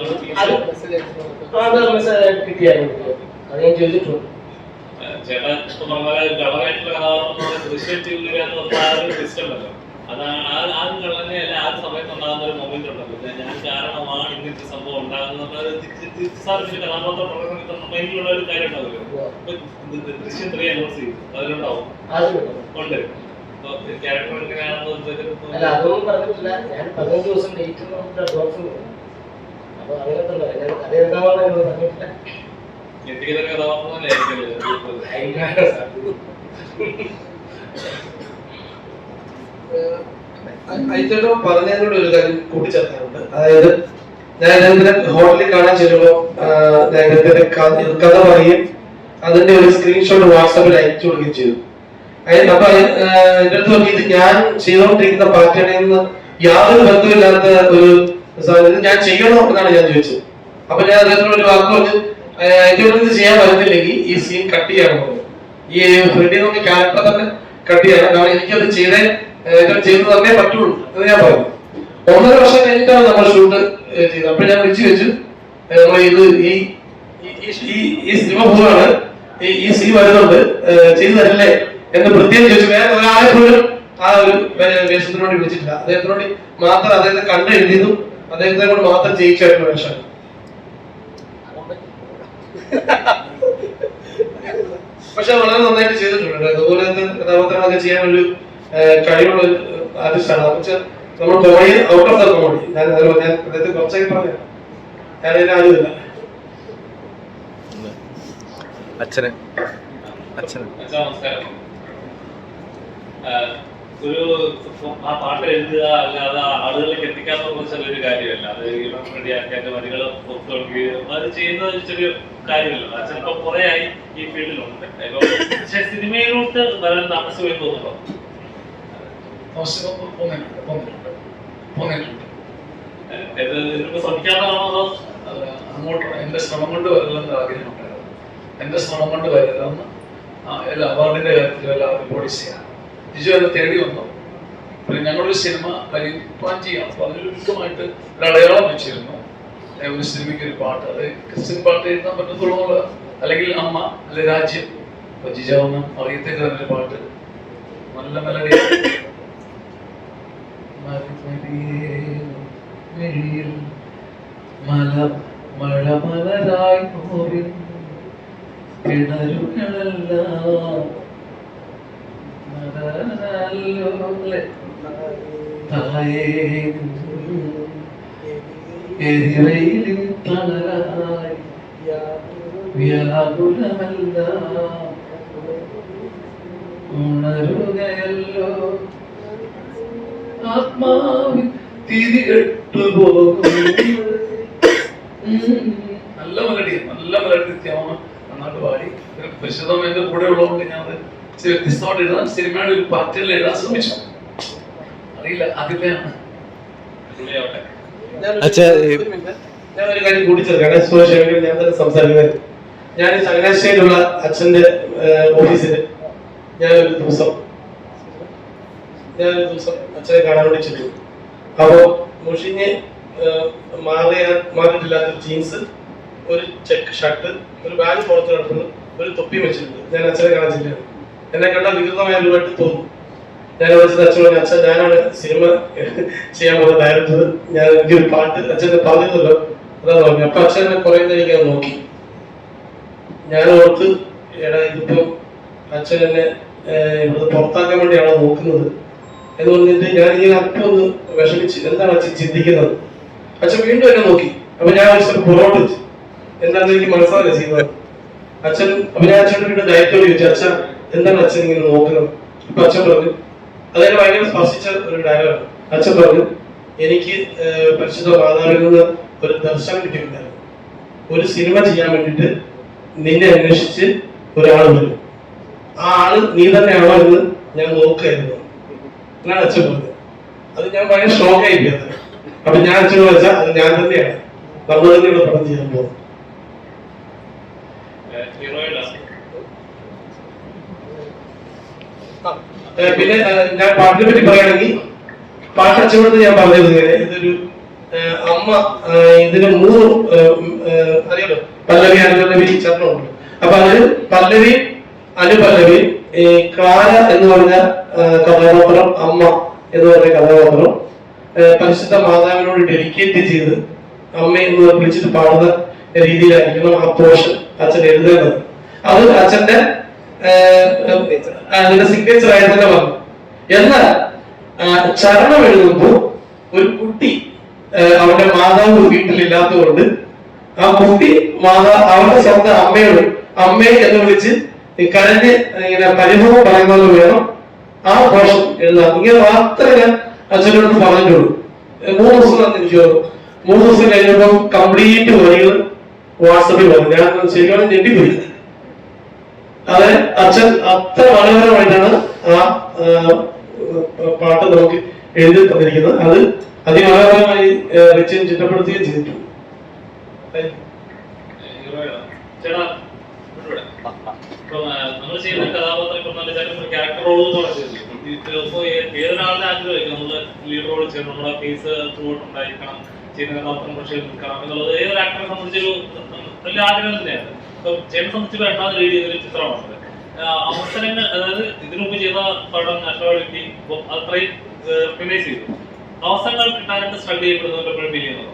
ചേട്ടാ ഇപ്പൊ പറഞ്ഞ കളറായിട്ടുള്ള കഥാപാത്രം ദൃശ്യം ചെയ്യുന്ന സിസ്റ്റമല്ലോ, അത് ആ കള്ളനെ അല്ല ആ സമയത്ത് ഉണ്ടാകുന്ന ഒരു മൊമെന്റ് ഉണ്ടല്ലോ, ഞാൻ കാരണമാണ് ഇങ്ങനത്തെ സംഭവം ഉണ്ടാകുന്നത്. സാറിന്റെ കഥാപാത്രം പറഞ്ഞ സമയത്ത് മൈൻഡിലുള്ള ഒരു കാര്യം ഉണ്ടാവുമല്ലോ, ദൃശ്യം 3 അനൗൺസ് ചെയ്തു, അതിലുണ്ടാവും ഉണ്ട്. ക്യാരക്ടർ എങ്ങനെയാണെന്ന് അതൊന്നും പറഞ്ഞിട്ടില്ല. ഞാൻ 15 ദിവസം ഡേറ്റ് അഡ്വാൻസ്, അപ്പൊ അങ്ങനെ കഥ എന്താണെന്ന് പറഞ്ഞിട്ടില്ല. എത്തിക്കുന്ന കഥാപാത്രം തന്നെ അയച്ചോ പറഞ്ഞതിനോട് ഒരു കാര്യം കൂട്ടിച്ചേർക്കാറുണ്ട്. അതായത് ഞാൻ അദ്ദേഹത്തിന്റെ ഹോട്ടലിൽ കാണാൻ ചെല്ലുമ്പോൾ അദ്ദേഹത്തിന്റെ കഥ പറയും, അതിന്റെ ഒരു സ്ക്രീൻഷോട്ട് വാട്സാപ്പിൽ അയച്ചു കൊടുക്കുകയും ചെയ്തു. അപ്പൊ എന്റെ അടുത്ത് നോക്കി, ഇത് ഞാൻ ചെയ്തുകൊണ്ടിരിക്കുന്ന പാർട്ടിയിൽ നിന്ന് യാതൊരു ബന്ധമില്ലാത്ത ഒരു സാധനം ഞാൻ ചെയ്യണോ എന്നാണ് ഞാൻ ചോദിച്ചത്. അപ്പൊ ഞാൻ അദ്ദേഹത്തിനോട് ഒരു വാക്ക് പറഞ്ഞ് എന്നോട് ഇത് ചെയ്യാൻ പറ്റുന്നില്ലെങ്കിൽ ഈ സീൻ കട്ട് ചെയ്യണം, ഈ ഫ്രെഡി നോക്കി ക്യാരക്ടർ തന്നെ കട്ട് ചെയ്യണം, കാരണം എനിക്കത് ചെയ്തു തന്നേ പറ്റുള്ളൂ എന്ന് ഞാൻ പറഞ്ഞു. 1.5 വർഷം കഴിഞ്ഞിട്ടാണ് നമ്മൾ ഷൂട്ട് ചെയ്തത്. അപ്പൊ ഞാൻ വിളിച്ചു വെച്ചു, നമ്മൾ ഇത് ഈ സിനിമ പോവാണ്, ഈ സീൻ വരുന്നുണ്ട്, ചെയ്തു തരല്ലേ എന്ന് പ്രത്യേകം ചോദിച്ചു. വേറെ ഒരാളെ പോലും ആ ഒരു വേഷത്തിനോട് വിളിച്ചിട്ടില്ല. അദ്ദേഹത്തിനോട് മാത്രം, അദ്ദേഹത്തെ കണ്ടെഴുതിയതും അദ്ദേഹത്തെ കൊണ്ട് മാത്രം ജയിച്ചായിട്ടുള്ള വേഷമാണ്. പക്ഷെ വളരെ നന്നായിട്ട് ചെയ്തിട്ടുണ്ട്. അതുപോലത്തെ കഥാപാത്രങ്ങളൊക്കെ ചെയ്യാൻ ഒരു കഴിവുള്ള ഒരു ആർട്ടിസ്റ്റാണ്. പക്ഷെ നമ്മൾ comedy out of the comedy, ഞാൻ അദ്ദേഹത്തെ കുറച്ചായി പറഞ്ഞു, ഞാനതിന് ആരുമില്ല. നമസ്കാരം. ഒരു ആ പാട്ട് എഴുതുക അല്ലാതെ ആളുകളിലേക്ക് എത്തിക്കാത്ത ചെറിയൊരു കാര്യമല്ല. അത് റെഡിയാക്കിയ വരികൾ പുറത്തുകൊടുക്കുകയും അത് ചെയ്യുന്ന ഒരു ചെറിയ കാര്യമല്ല. ചിലപ്പോ കുറെ ആയി ഈ ഫീൽഡിലുണ്ട്. പക്ഷെ സിനിമയിലോട്ട് വരാൻ താമസം എന്ന് തോന്നുന്നുണ്ടോ? ശ്രമിക്കാത്തതാണോ അതോ അങ്ങോട്ട് എന്റെ ശ്രമം കൊണ്ട് വരില്ലെന്ന് ആഗ്രഹമുണ്ടായിരുന്നു. എന്റെ ശ്രമം കൊണ്ട് വരില്ലെന്ന് എല്ലാ അവാർഡിന്റെ കാര്യത്തിലും എല്ലാം റിപ്പോർട്ട് ചെയ്യാം. ജിജു എന്നെ തേടി വന്നു. പിന്നെ ഞങ്ങളൊരു സിനിമ പ്ലാൻ ചെയ്യാം. അപ്പൊ അതിനൊരു വ്യക്തമായിട്ട് ഒരു അടയാളം വെച്ചിരുന്നു. ഒരു സിനിമയ്ക്ക് ഒരു പാട്ട്, അത് ക്രിസ്ത്യൻ പാട്ട് എഴുതാൻ പറ്റത്തുള്ളൂ, അല്ലെങ്കിൽ അമ്മ അല്ലെ രാജ്യം. അപ്പൊ ജിജ ഒന്നും അറിയത്തേക്ക് തന്നെ പാട്ട്, നല്ല മെലഡി. മഴ മലരായി പോവിൻ കിണറുകളെല്ലാം എരിവയിലും തളരായി വ്യാകുലമെല്ലാം ഉണരുകയല്ലോ ആത്മാവിൽ തിരികെട്ടുപോകും. നല്ല മെലഡി നിത്യാമ നന്നായിട്ട് പാടി. പരിശുദ്ധം എന്റെ കൂടെ ഉള്ളതുകൊണ്ട് ഞാൻ വ്യത്യസ്തമായിട്ട് എഴുതാൻ, സിനിമയുടെ ഒരു പാറ്റേണിൽ എഴുതാൻ ശ്രമിച്ചു. അറിയില്ല, ആദ്യത്തെയാണ്. ഞാൻ ഒരു കാര്യം കൂട്ടിച്ചേർക്കാണ്. ഞാൻ തന്നെ സംസാരിക്കുന്നത്, ഞാൻ ചങ്ങനാശ്ശേരിയിലുള്ള അച്ഛന്റെ ഓഫീസിൽ ഞാനൊരു ദിവസം അച്ഛനെ കാണാൻ വേണ്ടി ചെന്നു. അപ്പോ മുഷിഞ്ഞ് മാറിയിട്ടില്ലാത്തൊരു ജീൻസ്, ഒരു ചെക്ക് ഷർട്ട്, ഒരു ബാഗ് പുറത്ത് കിടക്കുന്നു, ഒരു തൊപ്പി വെച്ചിട്ടുണ്ട്. ഞാൻ അച്ഛനെ കാണാൻ ചെല്ലുകയാണ്. എന്നെ കണ്ടാൽ വികൃതമായ ഒരുപാട് തോന്നും. ഞാൻ വിളിച്ചത് അച്ഛനോട്, അച്ഛൻ ഞാനാണ് സിനിമ ചെയ്യാൻ പോകുന്ന ഡയറക്ടർ, ഞാൻ എനിക്കൊരു പാട്ട് അച്ഛനെ പറഞ്ഞല്ലോ, അതാ പറഞ്ഞു. അപ്പൊ അച്ഛൻ കുറെ നേരം ഞാൻ നോക്കി. ഞാൻ ഓർത്ത്, എടാ ഇതിപ്പം അച്ഛൻ എന്നെ ഇവിടുന്ന് പുറത്താക്കാൻ വേണ്ടിയാണോ നോക്കുന്നത് എന്ന് പറഞ്ഞിട്ട് ഞാൻ ഇങ്ങനെ അല്പം ഒന്ന് വിഷമിച്ച്, എന്താണ് അച്ഛൻ ചിന്തിക്കുന്നത്? അച്ഛൻ വീണ്ടും എന്നെ നോക്കി. അപ്പൊ ഞാൻ അച്ഛൻ പുറോട്ട് വെച്ചു, എന്താണെന്ന് എനിക്ക് മനസ്സിലായില്ല ചെയ്യുന്നത്. അച്ഛൻ അപ്പൊ ഞാൻ അച്ഛൻ്റെ വീണ്ടും ധൈര്യത്തോട് ചോദിച്ചു, അച്ഛൻ എന്താണ് അച്ഛൻ ഇങ്ങനെ നോക്കുന്നത്? അപ്പൊ അച്ഛൻ പറഞ്ഞു, അതെന്നെ ഭയങ്കര സ്പർശിച്ച ഒരു ഡയലോഗാണ്. അച്ഛൻ പറഞ്ഞു, എനിക്ക് പരിശുദ്ധ മാതാവിൽ നിന്ന് ഒരു ദർശനം കിട്ടിയിട്ടുണ്ടായിരുന്നു. ഒരു സിനിമ ചെയ്യാൻ വേണ്ടിയിട്ട് നിന്നെ അന്വേഷിച്ച് ഒരാൾ വരും, ആ ആള് നീ തന്നെയാണോ എന്ന് ഞാൻ നോക്കുകയായിരുന്നു എന്നാണ് അച്ഛൻ പറഞ്ഞത്. അത് ഞാൻ ഭയങ്കര ഷോക്കായി പോയത്. അപ്പൊ ഞാൻ അച്ഛനോട് വെച്ചാൽ അത് ഞാൻ തന്നെയാണ്, നമ്മൾ തന്നെയാണ് പടം ചെയ്യാൻ പോകുന്നത്. പിന്നെ ഞാൻ പാട്ടിനെ പറ്റി പറയുകയാണെങ്കിൽ, പാട്ട് അച്ഛനോട് ഞാൻ പറഞ്ഞത് ഇതൊരു അമ്മ, ഇതിന് 3 അറിയാലോ, പല്ലവി അനുപല്ലവി ചരണമുണ്ട്. അപ്പൊ അതിൽ പല്ലവി അനുപല്ലവി, ക്ലാര എന്ന് പറഞ്ഞ കഥാപാത്രം, അമ്മ എന്ന് പറഞ്ഞ കഥാപാത്രം പരിശുദ്ധ മാതാവിനോട് ഡെഡിക്കേറ്റ് ചെയ്ത് അമ്മ എന്ന് വിളിച്ചിട്ട് പാടുന്ന രീതിയിലായിരിക്കണം ആ പോർഷൻ അച്ഛൻ എഴുതേണ്ടത്. അത് അച്ഛന്റെ അതിന്റെ സിഗ്നേച്ചർ ആയിട്ട് തന്നെ പറഞ്ഞു. എന്നാൽ ചരണം എഴുതുമ്പോൾ ഒരു കുട്ടി അവന്റെ മാതാവ് വീട്ടിലില്ലാത്തതുകൊണ്ട് ആ കുട്ടി അവന്റെ സ്വന്തം അമ്മയോട് അമ്മയെ എന്ന് വിളിച്ച് കരഞ്ഞ് ഇങ്ങനെ പരിഭവം പറയുന്നത് വേണം ആ പോർഷൻ എഴുതാം. ഇങ്ങനെ മാത്രമേ ഞാൻ അച്ഛനോട് പറഞ്ഞിട്ടുള്ളൂ. 3 ദിവസം എനിക്ക് 3 ദിവസം കഴിഞ്ഞപ്പോൾ കംപ്ലീറ്റ് വരികൾ വാട്സപ്പിൽ വന്നു. ഞാൻ ശരിക്കും ഞെട്ടിപ്പോയി. അത് അച്ഛൻ അത്ര മനോഹരമായിട്ടാണ് ആ പാട്ട് നമുക്ക് എഴുതി തന്നിരിക്കുന്നത്. അത് അതിമനോഹരമായി റിച്ചിൻ ചിട്ടപ്പെടുത്തുകയും ചെയ്തിട്ടുണ്ട്. നമ്മൾ ചെയ്യുന്ന കഥാപാത്രം ഇപ്പൊ നല്ല ക്യാരക്ടർ റോൾ ഏതൊരാളുടെ ആഗ്രഹമായിരിക്കും നമ്മള് ലീഡ് റോൾ ചെയ്യണം, നമ്മുടെ ഫേസ് ത്രൂ ഔട്ട് ഉണ്ടായിരിക്കണം, ചെയ്യുന്ന കഥാപാത്രം പക്ഷേ നിൽക്കണം എന്നുള്ളത് ഏതൊരു ആക്ടറെ സംബന്ധിച്ചൊരു വലിയ ആഗ്രഹം തന്നെയാണ്. ഇപ്പൊ ചേട്ടനെ സംബന്ധിച്ച് 2ാമത് ലീഡ് ചെയ്തൊരു ചിത്രമാണ് അവസരങ്ങൾ. അതായത് ഇതിനുമുമ്പ് ചെയ്ത പടം നാഷണാലിറ്റി അത്രയും റെക്കഗ്നൈസ് ചെയ്തു. അവസരങ്ങൾ കിട്ടാനായിട്ട് സ്ട്രഗിൾ ചെയ്യപ്പെടുന്നത് എപ്പോഴും ഫീൽ ചെയ്യുന്നത്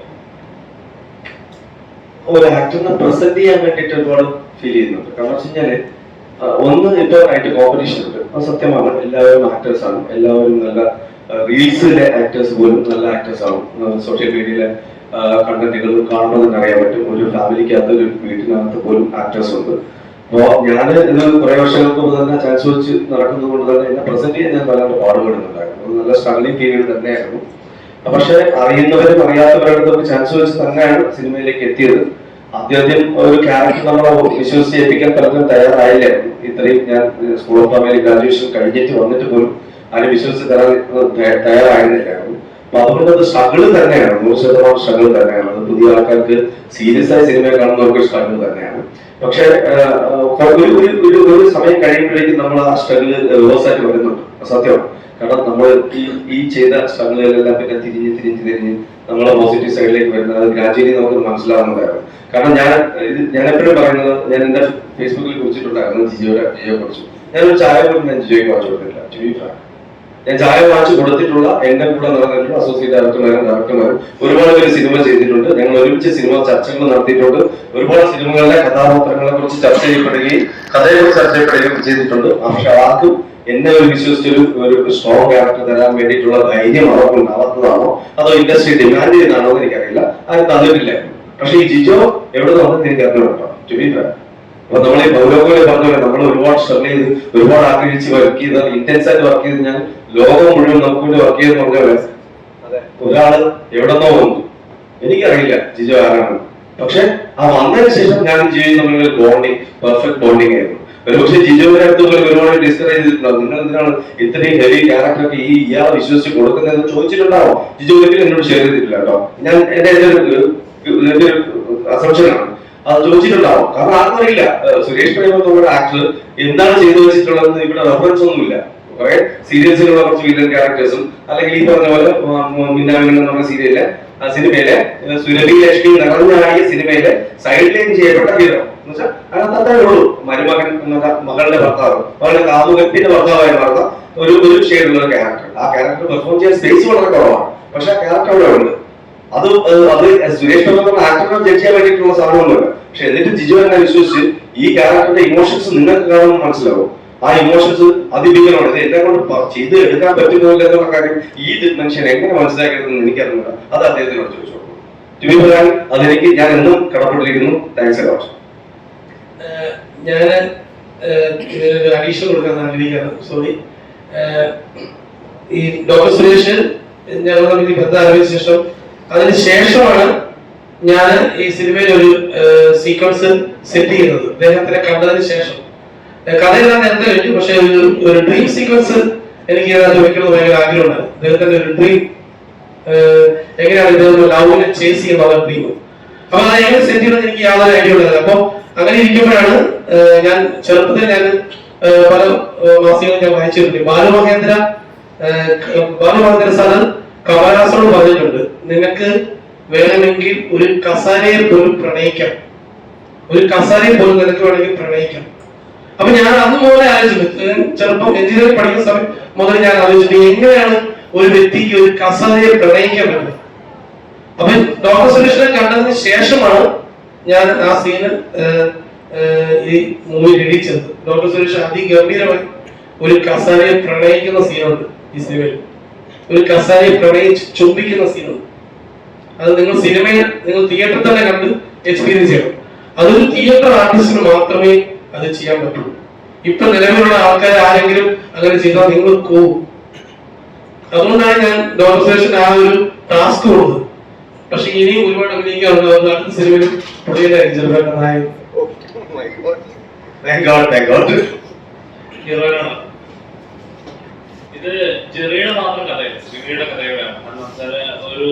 ഒരു ആക്ടറിനെ പ്രസന്റ് ചെയ്യാൻ വേണ്ടിയിട്ട് ഒരുപാട് ഫീൽ ചെയ്യുന്നുണ്ട്. കാരണം വെച്ച് കഴിഞ്ഞാല് ഒന്ന് ഇപ്പൊ ആയിട്ട് കോമ്പറ്റീഷൻ ഉണ്ട്, അത് സത്യമാണ്. എല്ലാവരും ആക്ടേഴ്സ് ആണ്, എല്ലാവരും നല്ല റീൽസിലെ ആക്ടേഴ്സ് പോലും നല്ല ആക്ടേഴ്സ് ആണ്. സോഷ്യൽ മീഡിയയിലെ കണ്ടന്റുകൾ കാണുമ്പോൾ തന്നെ അറിയാൻ പറ്റും. ഒരു ഫാമിലിക്കകത്ത്, ഒരു വീട്ടിനകത്ത് പോലും ആക്ടേഴ്സ് ഉണ്ട്. അപ്പോൾ ഞാൻ ഇത് കുറെ വർഷങ്ങൾക്ക് മുമ്പ് തന്നെ ചാൻസ് വെച്ച് നടക്കുന്നത് കൊണ്ട് തന്നെ എന്നെ പ്രസന്റ് ചെയ്യാൻ ഞാൻ വല്ലാണ്ട് പാടുപെടുന്നുണ്ടായിരുന്നു. നല്ല സ്ട്രഗ്ലിംഗ് പീരീഡ് തന്നെയായിരുന്നു. പക്ഷെ അറിയുന്നവരും അറിയാത്തവരുടെ ചാൻസ് വെച്ച് തന്നെയാണ് സിനിമയിലേക്ക് എത്തിയത്. ആദ്യം ഒരു ക്യാരക്ടർ നമ്മളെ വിശ്വസിച്ചേൽപ്പിക്കാൻ പലർക്കും തയ്യാറായില്ലായിരുന്നു. ഇത്രയും ഞാൻ സ്കൂൾ ഓഫ് ഡ്രാമയിൽ ഗ്രാജുവേഷൻ കഴിഞ്ഞിട്ട് വന്നിട്ട് പോലും അതിനെ വിശ്വസിച്ച് തരാൻ തയ്യാറായിരുന്നില്ലായിരുന്നു. അപ്പൊ അതുകൊണ്ട് അത് സ്ട്രഗിൾ തന്നെയാണ്, 100% സ്ട്രഗിൾ തന്നെയാണ്. അത് പുതിയ ആൾക്കാർക്ക്, സീരിയസ് ആയ സിനിമ കാണുന്നവർക്ക് സ്ട്രഗിൾ തന്നെയാണ്. പക്ഷെ ഒരു സമയം കഴിയുമ്പോഴേക്കും നമ്മൾ ആ സ്ട്രഗിൾ റിവേഴ്സ് ആയിട്ട് വരുന്നുണ്ട്, സത്യമാണ്. കാരണം നമ്മൾ ഈ ചെയ്ത സ്ട്രഗിളുകളെല്ലാം പിന്നെ തിരിഞ്ഞ് നമ്മളെ പോസിറ്റീവ് സൈഡിലേക്ക് വരുന്നത് അത് ഗ്രാജുവലി നമുക്ക് മനസ്സിലാവുന്നതായിരുന്നു. കാരണം ഞാൻ എപ്പോഴും പറയുന്നത്, ഞാൻ എന്റെ ഫേസ്ബുക്കിൽ കുറിച്ചിട്ടുണ്ടായിരുന്നു ജിയോയെ കുറിച്ച്. ഞാനൊരു ചായ പോലും ഞാൻ ജിയോയ്ക്ക് വാങ്ങിച്ചു കൊടുത്തിട്ടില്ല. ഞാൻ ചായ വാങ്ങിച്ചു കൊടുത്തിട്ടുള്ള എന്റെ കൂടെ നടന്നിട്ടുള്ള അസോസിയേറ്റ് ഡയറക്ടർമാരും ഒരുപാട് പേര് സിനിമ ചെയ്തിട്ടുണ്ട്. ഞങ്ങൾ ഒരുമിച്ച് സിനിമ ചർച്ചകൾ നടത്തിയിട്ടുണ്ട്. ഒരുപാട് സിനിമകളിലെ കഥാപാത്രങ്ങളെ കുറിച്ച് ചർച്ച ചെയ്യപ്പെടുകയും കഥയെ കുറിച്ച് ചർച്ച ചെയ്യപ്പെടുകയും ചെയ്തിട്ടുണ്ട്. പക്ഷെ ആർക്കും എന്നെ ഒരു വിശ്വസിച്ചൊരു സ്ട്രോങ് ക്യാരക്ടർ തരാൻ വേണ്ടിയിട്ടുള്ള ധൈര്യം അവർക്ക് ഉണ്ടാവാത്തതാണോ അതോ ഇൻഡസ്ട്രി ഡിമാൻഡ് ചെയ്യുന്നതാണോ എന്ന് എനിക്കറിയില്ല. ആരും തന്നിട്ടില്ല. പക്ഷെ ഈ ജിജോ എവിടെ നിന്നും എനിക്ക് അറിഞ്ഞുണ്ടോ ടു ബി ഫ്രാങ്ക്. അപ്പൊ നമ്മൾ ഈ പൗരോഗോലെ പറഞ്ഞ പോലെ നമ്മൾ ഒരുപാട് സ്ട്രഗിൾ ചെയ്ത് ഒരുപാട് ആഗ്രഹിച്ച് വർക്ക് ചെയ്ത് ഇന്റൻസ് ആയിട്ട് വർക്ക് ചെയ്ത് ഞാൻ ലോകം മുഴുവൻ നമുക്ക് വേണ്ടി വർക്ക് ചെയ്തെന്ന് പറഞ്ഞ പോലെ ഒരാള് എവിടെന്നോ വന്നു. എനിക്കറിയില്ല ജിജോ ആരാണ്. പക്ഷെ ആ വന്നതിന് ശേഷം ഞാൻ ജിജോ തമ്മിലൊരു ബോണ്ടിങ്, പെർഫെക്റ്റ് ബോണ്ടിങ് ആയിരുന്നു. പക്ഷെ ജിജോയുടെ അടുത്ത് ഒരുപാട് ഡിസ്കറേജ് ചെയ്തിട്ടുണ്ടാവും. നിങ്ങൾ എന്തിനാണ് ഇത്രയും ഹെവി ക്യാരക്ടറൊക്കെ ഇയാളെ വിശ്വസിച്ച് കൊടുക്കുന്നതെന്ന് ചോദിച്ചിട്ടുണ്ടാവും. ജിജോ ഒരിക്കലും എന്നോട് ഷെയർ ചെയ്തിട്ടില്ല കേട്ടോ. ഞാൻ എന്റെ അസംഷനാണ്, അത് ചോദിച്ചിട്ടുണ്ടാവും. കാരണം ആർക്കും അറിയില്ല സുരേഷ് പ്രേം നമ്മുടെ ആക്ടർ എന്താണ് ചെയ്തു വെച്ചിട്ടുള്ളതെന്ന് ഇവിടെ റെഫറൻസ് ഒന്നുമില്ല. കുറെ സീരിയൽസിലുള്ള കുറച്ച് വില്ലൻ ക്യാരക്ടേഴ്സും അല്ലെങ്കിൽ ഈ പറഞ്ഞ പോലെ മിന്നാമിൻ എന്ന് പറഞ്ഞ സിനിമയിലെ സുരഭി ലക്ഷ്മി നിറഞ്ഞാടിയ സിനിമയിലെ സൈഡ് ലൈൻ ചെയ്യപ്പെട്ട ഹീറോ എന്ന് വെച്ചാൽ അതിനകത്ത് അത്രേ ഉള്ളൂ. മരുമകൻ മകളുടെ ഭർത്താവ്, മകളുടെ കാമുകത്തിന്റെ ഭർത്താവായി മാറുന്ന ഒരു ഷെയ്ഡുള്ള ക്യാരക്ടർ. ആ ക്യാരക്ടർ പെർഫോം ചെയ്യാൻ സ്പേസ് വളരെ കുറവാണ്. പക്ഷെ ആ ക്യാരക്ടർ അവിടെ ഉണ്ട്. അത് സുരേഷ് പ്രഭു ആക്ടറിനെ ജഡ്ജ് ചെയ്യാൻ വേണ്ടിയിട്ടുള്ള സാധനമൊന്നുമില്ല. പക്ഷെ എന്നിട്ട് ജിജോ എന്നെ വിശ്വസിച്ച് ഈ ക്യാരക്ടറിന്റെ ഇമോഷൻസ് നിങ്ങൾക്ക് കാണുമ്പോൾ മനസ്സിലാവും. ആ ഇമോഷൻസ് അതിഭീകരമാണ്. ഇത് എന്നെ കൊണ്ട് ചെയ്ത് എടുക്കാൻ പറ്റുമോ എന്നുള്ള കാര്യം ഈ മനുഷ്യൻ എങ്ങനെ മനസ്സിലാക്കിയതെന്ന് എനിക്കറിയില്ല. അത് അദ്ദേഹത്തിനോട് ചോദിച്ചു. ടിവി പറയാൻ അതെനിക്ക് ഞാൻ എന്നും കടപ്പെട്ടിരിക്കുന്നു. Thanks a lot. ഞാൻ ഇതിനൊരു അഡീഷൻ കൊടുക്കാൻ ആഗ്രഹിക്കുകയാണ്. സോറി. ഈ ഡോക്ടർ സുരേഷ് ഞങ്ങൾ തമ്മിൽ ബന്ധം ആരംഭിച്ച ശേഷം അതിനുശേഷമാണ് ഞാൻ ഈ സിനിമയിൽ ഒരു സീക്വൻസ് സെറ്റ് ചെയ്യുന്നത്. അദ്ദേഹത്തിനെ കണ്ടതിന് ശേഷം കഥയെല്ലാം നേരത്തെ കഴിഞ്ഞു. പക്ഷെ ഒരു ഡ്രീം സീക്വൻസ് എനിക്ക് വെക്കണമെന്ന് ഭയങ്കര ആഗ്രഹമുണ്ട്. അദ്ദേഹത്തിന്റെ ഒരു ഡ്രീം എങ്ങനെയാണ് ഇദ്ദേഹം ലവിനെ ചേസ് ചെയ്യുന്ന ഡ്രീം. അപ്പൊ അത് എങ്ങനെ സെറ്റ് ചെയ്യണമെന്ന് എനിക്ക് യാതൊരു ഐഡിയ ഉണ്ടായിരുന്നു. അപ്പൊ അങ്ങനെ ഇരിക്കുമ്പോഴാണ് ഞാൻ ചെറുപ്പത്തിൽ ഞാൻ പല മാസികകളും ഞാൻ വായിച്ചിട്ടുണ്ട്. ബാലുമഹേന്ദ്ര സാറ് കമലഹാസനോട് പറഞ്ഞിട്ടുണ്ട്, നിനക്ക് വേണമെങ്കിൽ ഒരു കസാരയെ പോലും പ്രണയിക്കാം, ഒരു കസാരയെ പോലും നിനക്ക് വേണമെങ്കിൽ പ്രണയിക്കാം. അപ്പൊ ഞാൻ അന്ന് മുതലേ ആലോചിച്ചു, ചെറുപ്പം എഞ്ചിനീയറിംഗ് പഠിക്കുന്ന സമയം മുതൽ ഞാൻ ആലോചിച്ചിട്ട് എങ്ങനെയാണ് ഒരു വ്യക്തിക്ക് ഒരു കസാരയെ പ്രണയിക്കാൻ പറ്റുന്നത്. അപ്പൊ ഡോക്ടർ സുരേഷിനെ കണ്ടതിന് ശേഷമാണ് ഞാൻ ആ സീന് ഈ മൂവി രചിച്ചത്. ഡോക്ടർ സുരേഷ് അതിഗംഭീരമായി ഒരു കസാരയെ പ്രണയിക്കുന്ന സീനുണ്ട് ഈ സിനിമയിൽ. ഒരു കസാരയെ പ്രണയിച്ച് ചുംബിക്കുന്ന സീനുണ്ട്. അത് നിങ്ങൾ സിനിമയിൽ നിങ്ങൾ തിയേറ്ററിൽ തന്നെ കണ്ട് എക്സ്പീരിയൻസ് ചെയ്യണം. അതൊരു തിയേറ്റർ ആർട്ടിസ്റ്റിന് മാത്രമേ അത് ചെയ്യാൻ പറ്റുള്ളൂ. ഇപ്പൊ നിലവിലുള്ള ആൾക്കാർ ആരെങ്കിലും അങ്ങനെ ചെയ്താൽ നിങ്ങൾ പോകും. അതുകൊണ്ടാണ് ഞാൻ ഡോക്ടർ സുരേഷിന് ആ ഒരു ടാസ്ക് കൊടുത്തത്. പക്ഷെ ഇനിയും ഒരുപാട് അഭിനയിക്കാറുണ്ട്. അടുത്ത സിനിമയിൽ പുള്ളിയിലായിരിക്കും ചെറുപ്പം നായകൻ. ഹീറോയിനാണ് ഇത്. ജെറിയുടെ മാത്രം കഥയല്ല, ശ്രീയുടെ കഥയുടെയാണ്. കാരണം വെച്ചാൽ ഒരു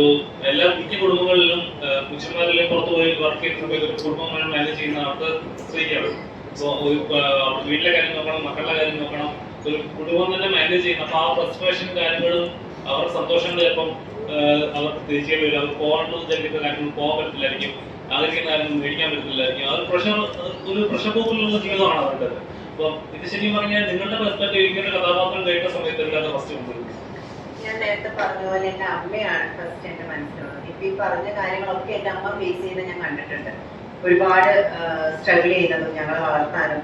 എല്ലാ മിക്ക കുടുംബങ്ങളിലും പുരുഷന്മാരെല്ലാം പുറത്തു പോയി വർക്ക് ചെയ്യുന്ന കുടുംബങ്ങൾ മാനേജ് ചെയ്യുന്ന ആൾക്ക് സ്ത്രീയാണ്. വീട്ടിലെ കാര്യം നോക്കണം, മക്കളുടെ കാര്യം നോക്കണം, ഒരു കുടുംബം തന്നെ മാനേജ് ചെയ്യുന്ന. അപ്പൊ ആ ഫ്രസ്ട്രേഷൻ കാര്യങ്ങളും അവരുടെ സന്തോഷങ്ങൾ ചിലപ്പം അവർക്ക് തിരിച്ചു വരില്ല. അവർ പോകേണ്ടത് ചിലപ്പോൾ കാര്യങ്ങൾ പോകാൻ പറ്റില്ലായിരിക്കും, ആഗ്രഹിക്കുന്ന കാര്യങ്ങൾ മേടിക്കാൻ പറ്റില്ലായിരിക്കും. അത് ഒരു പ്രശ്നപോലുള്ള ജീവിതമാണ് അവരുടേത്. അപ്പം ഇത് ശരിക്കും പറഞ്ഞാൽ നിങ്ങളുടെ പെർസ്പെക്റ്റീവ് ഇങ്ങനെ കഥാപാത്രം കേട്ട സമയത്ത് എല്ലാവരും ഫസ്റ്റ് കൊണ്ടുവരും. ഞാൻ നേരത്തെ പറഞ്ഞ പോലെ എന്റെ അമ്മയാണ് ഫസ്റ്റ് എന്റെ മനസ്സിലുള്ളത്. ഇപ്പൊ ഈ പറഞ്ഞ കാര്യങ്ങളൊക്കെ എന്റെ അമ്മ ഫേസ് ചെയ്ത് ഞാൻ കണ്ടിട്ടുണ്ട്. ഒരുപാട് സ്ട്രഗിൾ ചെയ്യുന്നതും ഞങ്ങളെ വളർത്താനും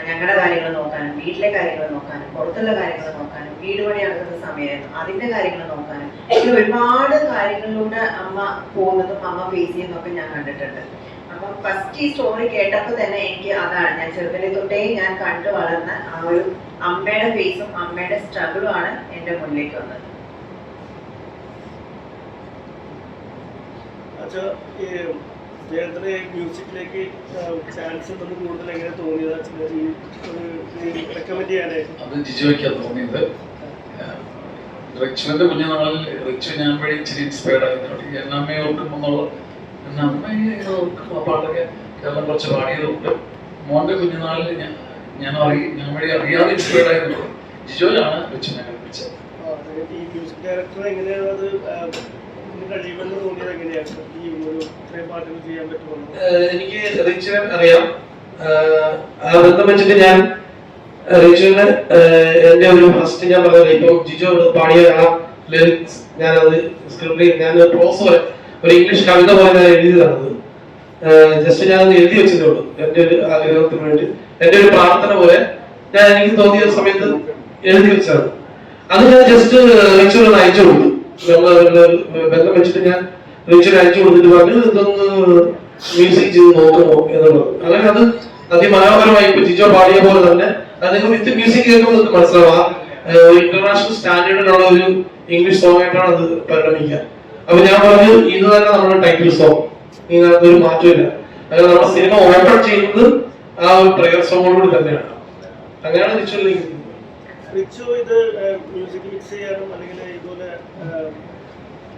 ഞങ്ങളുടെ കാര്യങ്ങൾ നോക്കാനും വീട്ടിലെ കാര്യങ്ങൾ നോക്കാനും പുറത്തുള്ള കാര്യങ്ങൾ നോക്കാനും വീട് പണി നടക്കുന്ന സമയമായിരുന്നു അതിന്റെ കാര്യങ്ങൾ നോക്കാനും ഇങ്ങനെ ഒരുപാട് കാര്യങ്ങളിലൂടെ അമ്മ പോകുന്നതും അമ്മ ഫേസ് ചെയ്യുന്നതൊക്കെ ഞാൻ കണ്ടിട്ടുണ്ട്. അപ്പം ഫസ്റ്റ് ഈ സ്റ്റോറി കേട്ടപ്പോൾ തന്നെ എനിക്ക് അതാണ് ഞാൻ ചെറുതിലെ തൊട്ടേ ഞാൻ കണ്ടു വളർന്ന ആ ഒരു അമ്മയുടെ ഫേസും അമ്മയുടെ സ്ട്രഗിളും ആണ് എന്റെ മുന്നിലേക്ക് വന്നത്. മ്യൂസിക്കിലേക്ക് ചാൻസ് ഉണ്ടെന്ന് കൂടുതൽ എങ്ങനെ തോന്നിയത് റെക്കമെൻഡ് ചെയ്യാനായിട്ട്? അത് ജിജോയ്ക്കാണ് തോന്നിയത്. റിച്ചുവിന്റെ കുഞ്ഞുനാളിൽ റിച്ചു ഞാൻ വഴി ഇച്ചിരി ഇൻസ്പയർഡ് ആയിരുന്നു. എന്നമ്മയെ ഓർക്കുമ്പോൾ എന്നമ്മയെ ഓർക്കുമ്പോൾ പാട്ടൊക്കെ കേരളം കുറച്ച് പാടിയതുണ്ട്. മോന്റെ കുഞ്ഞുനാളിൽ ഞാൻ വഴി അറിയാതെ ഇൻസ്പയർഡ് ആയിരുന്നു ജിജോയാണ് റിച്ചുവിനെ വിളിച്ചത്. ഈ മ്യൂസിക് ഡയറക്ടർ എങ്ങനെയാണ് അത് കഴിയുമെന്ന് തോന്നിയത് എങ്ങനെയാണ് ഈ ഒരു ഇത്രയും പാട്ടുകൾ ചെയ്യാൻ പറ്റുമെന്ന്? എനിക്ക് റിച്ചുവിനെ അറിയാം. ആ ബന്ധം വെച്ചിട്ട് ഞാൻ റിച്ചുവിന് എന്റെ ഒരു ഫസ്റ്റ് ഞാൻ പറഞ്ഞില്ല, ഇപ്പൊ ജിജോ പാടിയ ആ ലിറിക്സ് ഞാനത് സ്ക്രിപ്റ്റിൽ ഞാൻ പ്രോസ് ഒരു ഇംഗ്ലീഷ് കവിത പോലെ ഞാൻ എഴുതി തന്നത്. ജസ്റ്റ് ഞാനത് എഴുതി വെച്ചതേ ഉള്ളൂ, എന്റെ ഒരു ആഗ്രഹത്തിന് വേണ്ടി, എന്റെ ഒരു പ്രാർത്ഥന പോലെ ഞാൻ എനിക്ക് തോന്നിയ സമയത്ത് എഴുതി വെച്ചതാണ്. അത് ഞാൻ ജസ്റ്റ് റിച്ചുവിന് അയച്ചു കൊടുത്തു. ബന്ധം വെച്ചിട്ട് ഞാൻ റിച്ചുവിന് അയച്ചു കൊടുത്തിട്ട് പറഞ്ഞു ഇതൊന്ന് മ്യൂസിക് ചെയ്ത് നോക്കുമോ എന്നുള്ളത്. അങ്ങനെ അത് അതിമനോഹരമായി ഇപ്പൊ ജിജോ പാടിയ പോലെ തന്നെ അത് നിങ്ങൾ വിത്ത് മ്യൂസിക് കേൾക്കുമ്പോൾ നിങ്ങൾക്ക് മനസ്സിലാവാം ഇന്റർനാഷണൽ സ്റ്റാൻഡേർഡിലുള്ള ഒരു ഇംഗ്ലീഷ് സോങ് ആയിട്ടാണ് അത് പരിണമിക്കുക. അപ്പൊ ഞാൻ പറഞ്ഞു ഇത് തന്നെ നമ്മുടെ ടൈറ്റിൽ സോങ്, ഇതിനകത്ത് ഒരു മാറ്റമില്ല. അങ്ങനെ നമ്മുടെ സിനിമ ഓപ്പൺ ചെയ്യുന്നത് ആ ഒരു പ്രയർ സോങ്ങോടുകൂടി തന്നെയാണ്. അങ്ങനെയാണ് റിച്ചുവിലേക്ക് റിച്ചു ഇത് മ്യൂസിക് മിക്സ് ചെയ്യാനും അല്ലെങ്കിൽ ഇതുപോലെ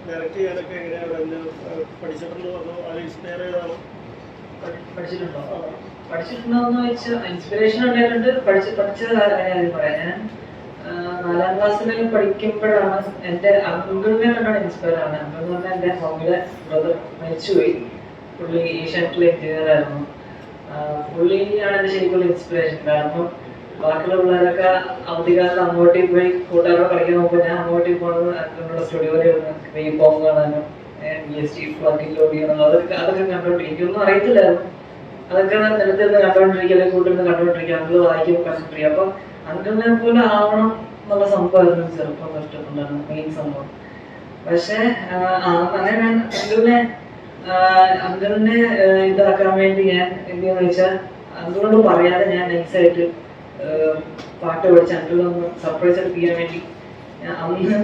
ഡയറക്റ്റ് ചെയ്യാനൊക്കെ എങ്ങനെയാണ് പഠിച്ചിട്ടുണ്ടോ അതോ അത് ഇൻസ്പയർ ചെയ്താണോ? പഠിച്ചിട്ടുണ്ടോ? പഠിച്ചിട്ടുണ്ടോന്ന് വെച്ചാൽ ഇൻസ്പിറേഷൻ ഉണ്ടായിട്ടുണ്ട്. പഠിച്ചത് കാര്യം പറയാം. ഞാൻ 4ാം ക്ലാസ്സിൽ പഠിക്കുമ്പോഴാണ് എൻ്റെ അങ്കിളിനെ കണ്ടാണ് ഇൻസ്പയർ ആണ്. അങ്കിൾ എന്ന് പറഞ്ഞാൽ എൻ്റെ മമ്മിയുടെ ബ്രദർ മരിച്ചുപോയി. പുള്ളി ഏഷ്യാനെറ്റിലെ എഞ്ചിനീയർ ആയിരുന്നു. പുള്ളിയാണ് എൻ്റെ ശരിക്കുള്ള ഇൻസ്പിറേഷൻ. കാരണം ബാക്കിയുള്ള പിള്ളേരൊക്കെ അവധിക്കാലത്ത് അങ്ങോട്ടേ പോയി കൂട്ടുകാരോട് കളിക്കാൻ നോക്കുമ്പോൾ ഞാൻ അങ്ങോട്ടേ പോകുന്നത് അങ്കിളുടെ സ്റ്റുഡിയോയിൽ വെയ്പോങ് കാണാനും BST ഫ്ലഗിൽ ലോഡ് ചെയ്യണം അതൊക്കെ കണ്ടോണ്ടിരിക്കും. എനിക്കൊന്നും അറിയത്തില്ലായിരുന്നു. അതൊക്കെ നിലത്തിരുന്ന് കണ്ടോണ്ടിരിക്കുക, അല്ലെങ്കിൽ കൂട്ടിരുന്ന് കണ്ടോണ്ടിരിക്കുക, അങ്കിള് വായിക്കും കണ്ടിട്ടിരിക്കുക. അപ്പൊ അങ്കിളിനെ പോലെ ആവണം എന്നുള്ള സംഭവമായിരുന്നു ചെറുപ്പം ഇഷ്ടപ്പെട്ടായിരുന്നു മെയിൻ സംഭവം. പക്ഷെ അങ്ങനെ അങ്കിളിനെ ഇതാക്കാൻ വേണ്ടി ഞാൻ എന്തെന്ന് വെച്ചാൽ അങ്കിളിനോട് പറയാതെ ഞാൻ നൈസായിട്ട് പാട്ട് പഠിച്ച് അങ്കിളൊന്ന് സർപ്രൈസ് ആയിട്ട് ചെയ്യാൻ വേണ്ടി അന്ന്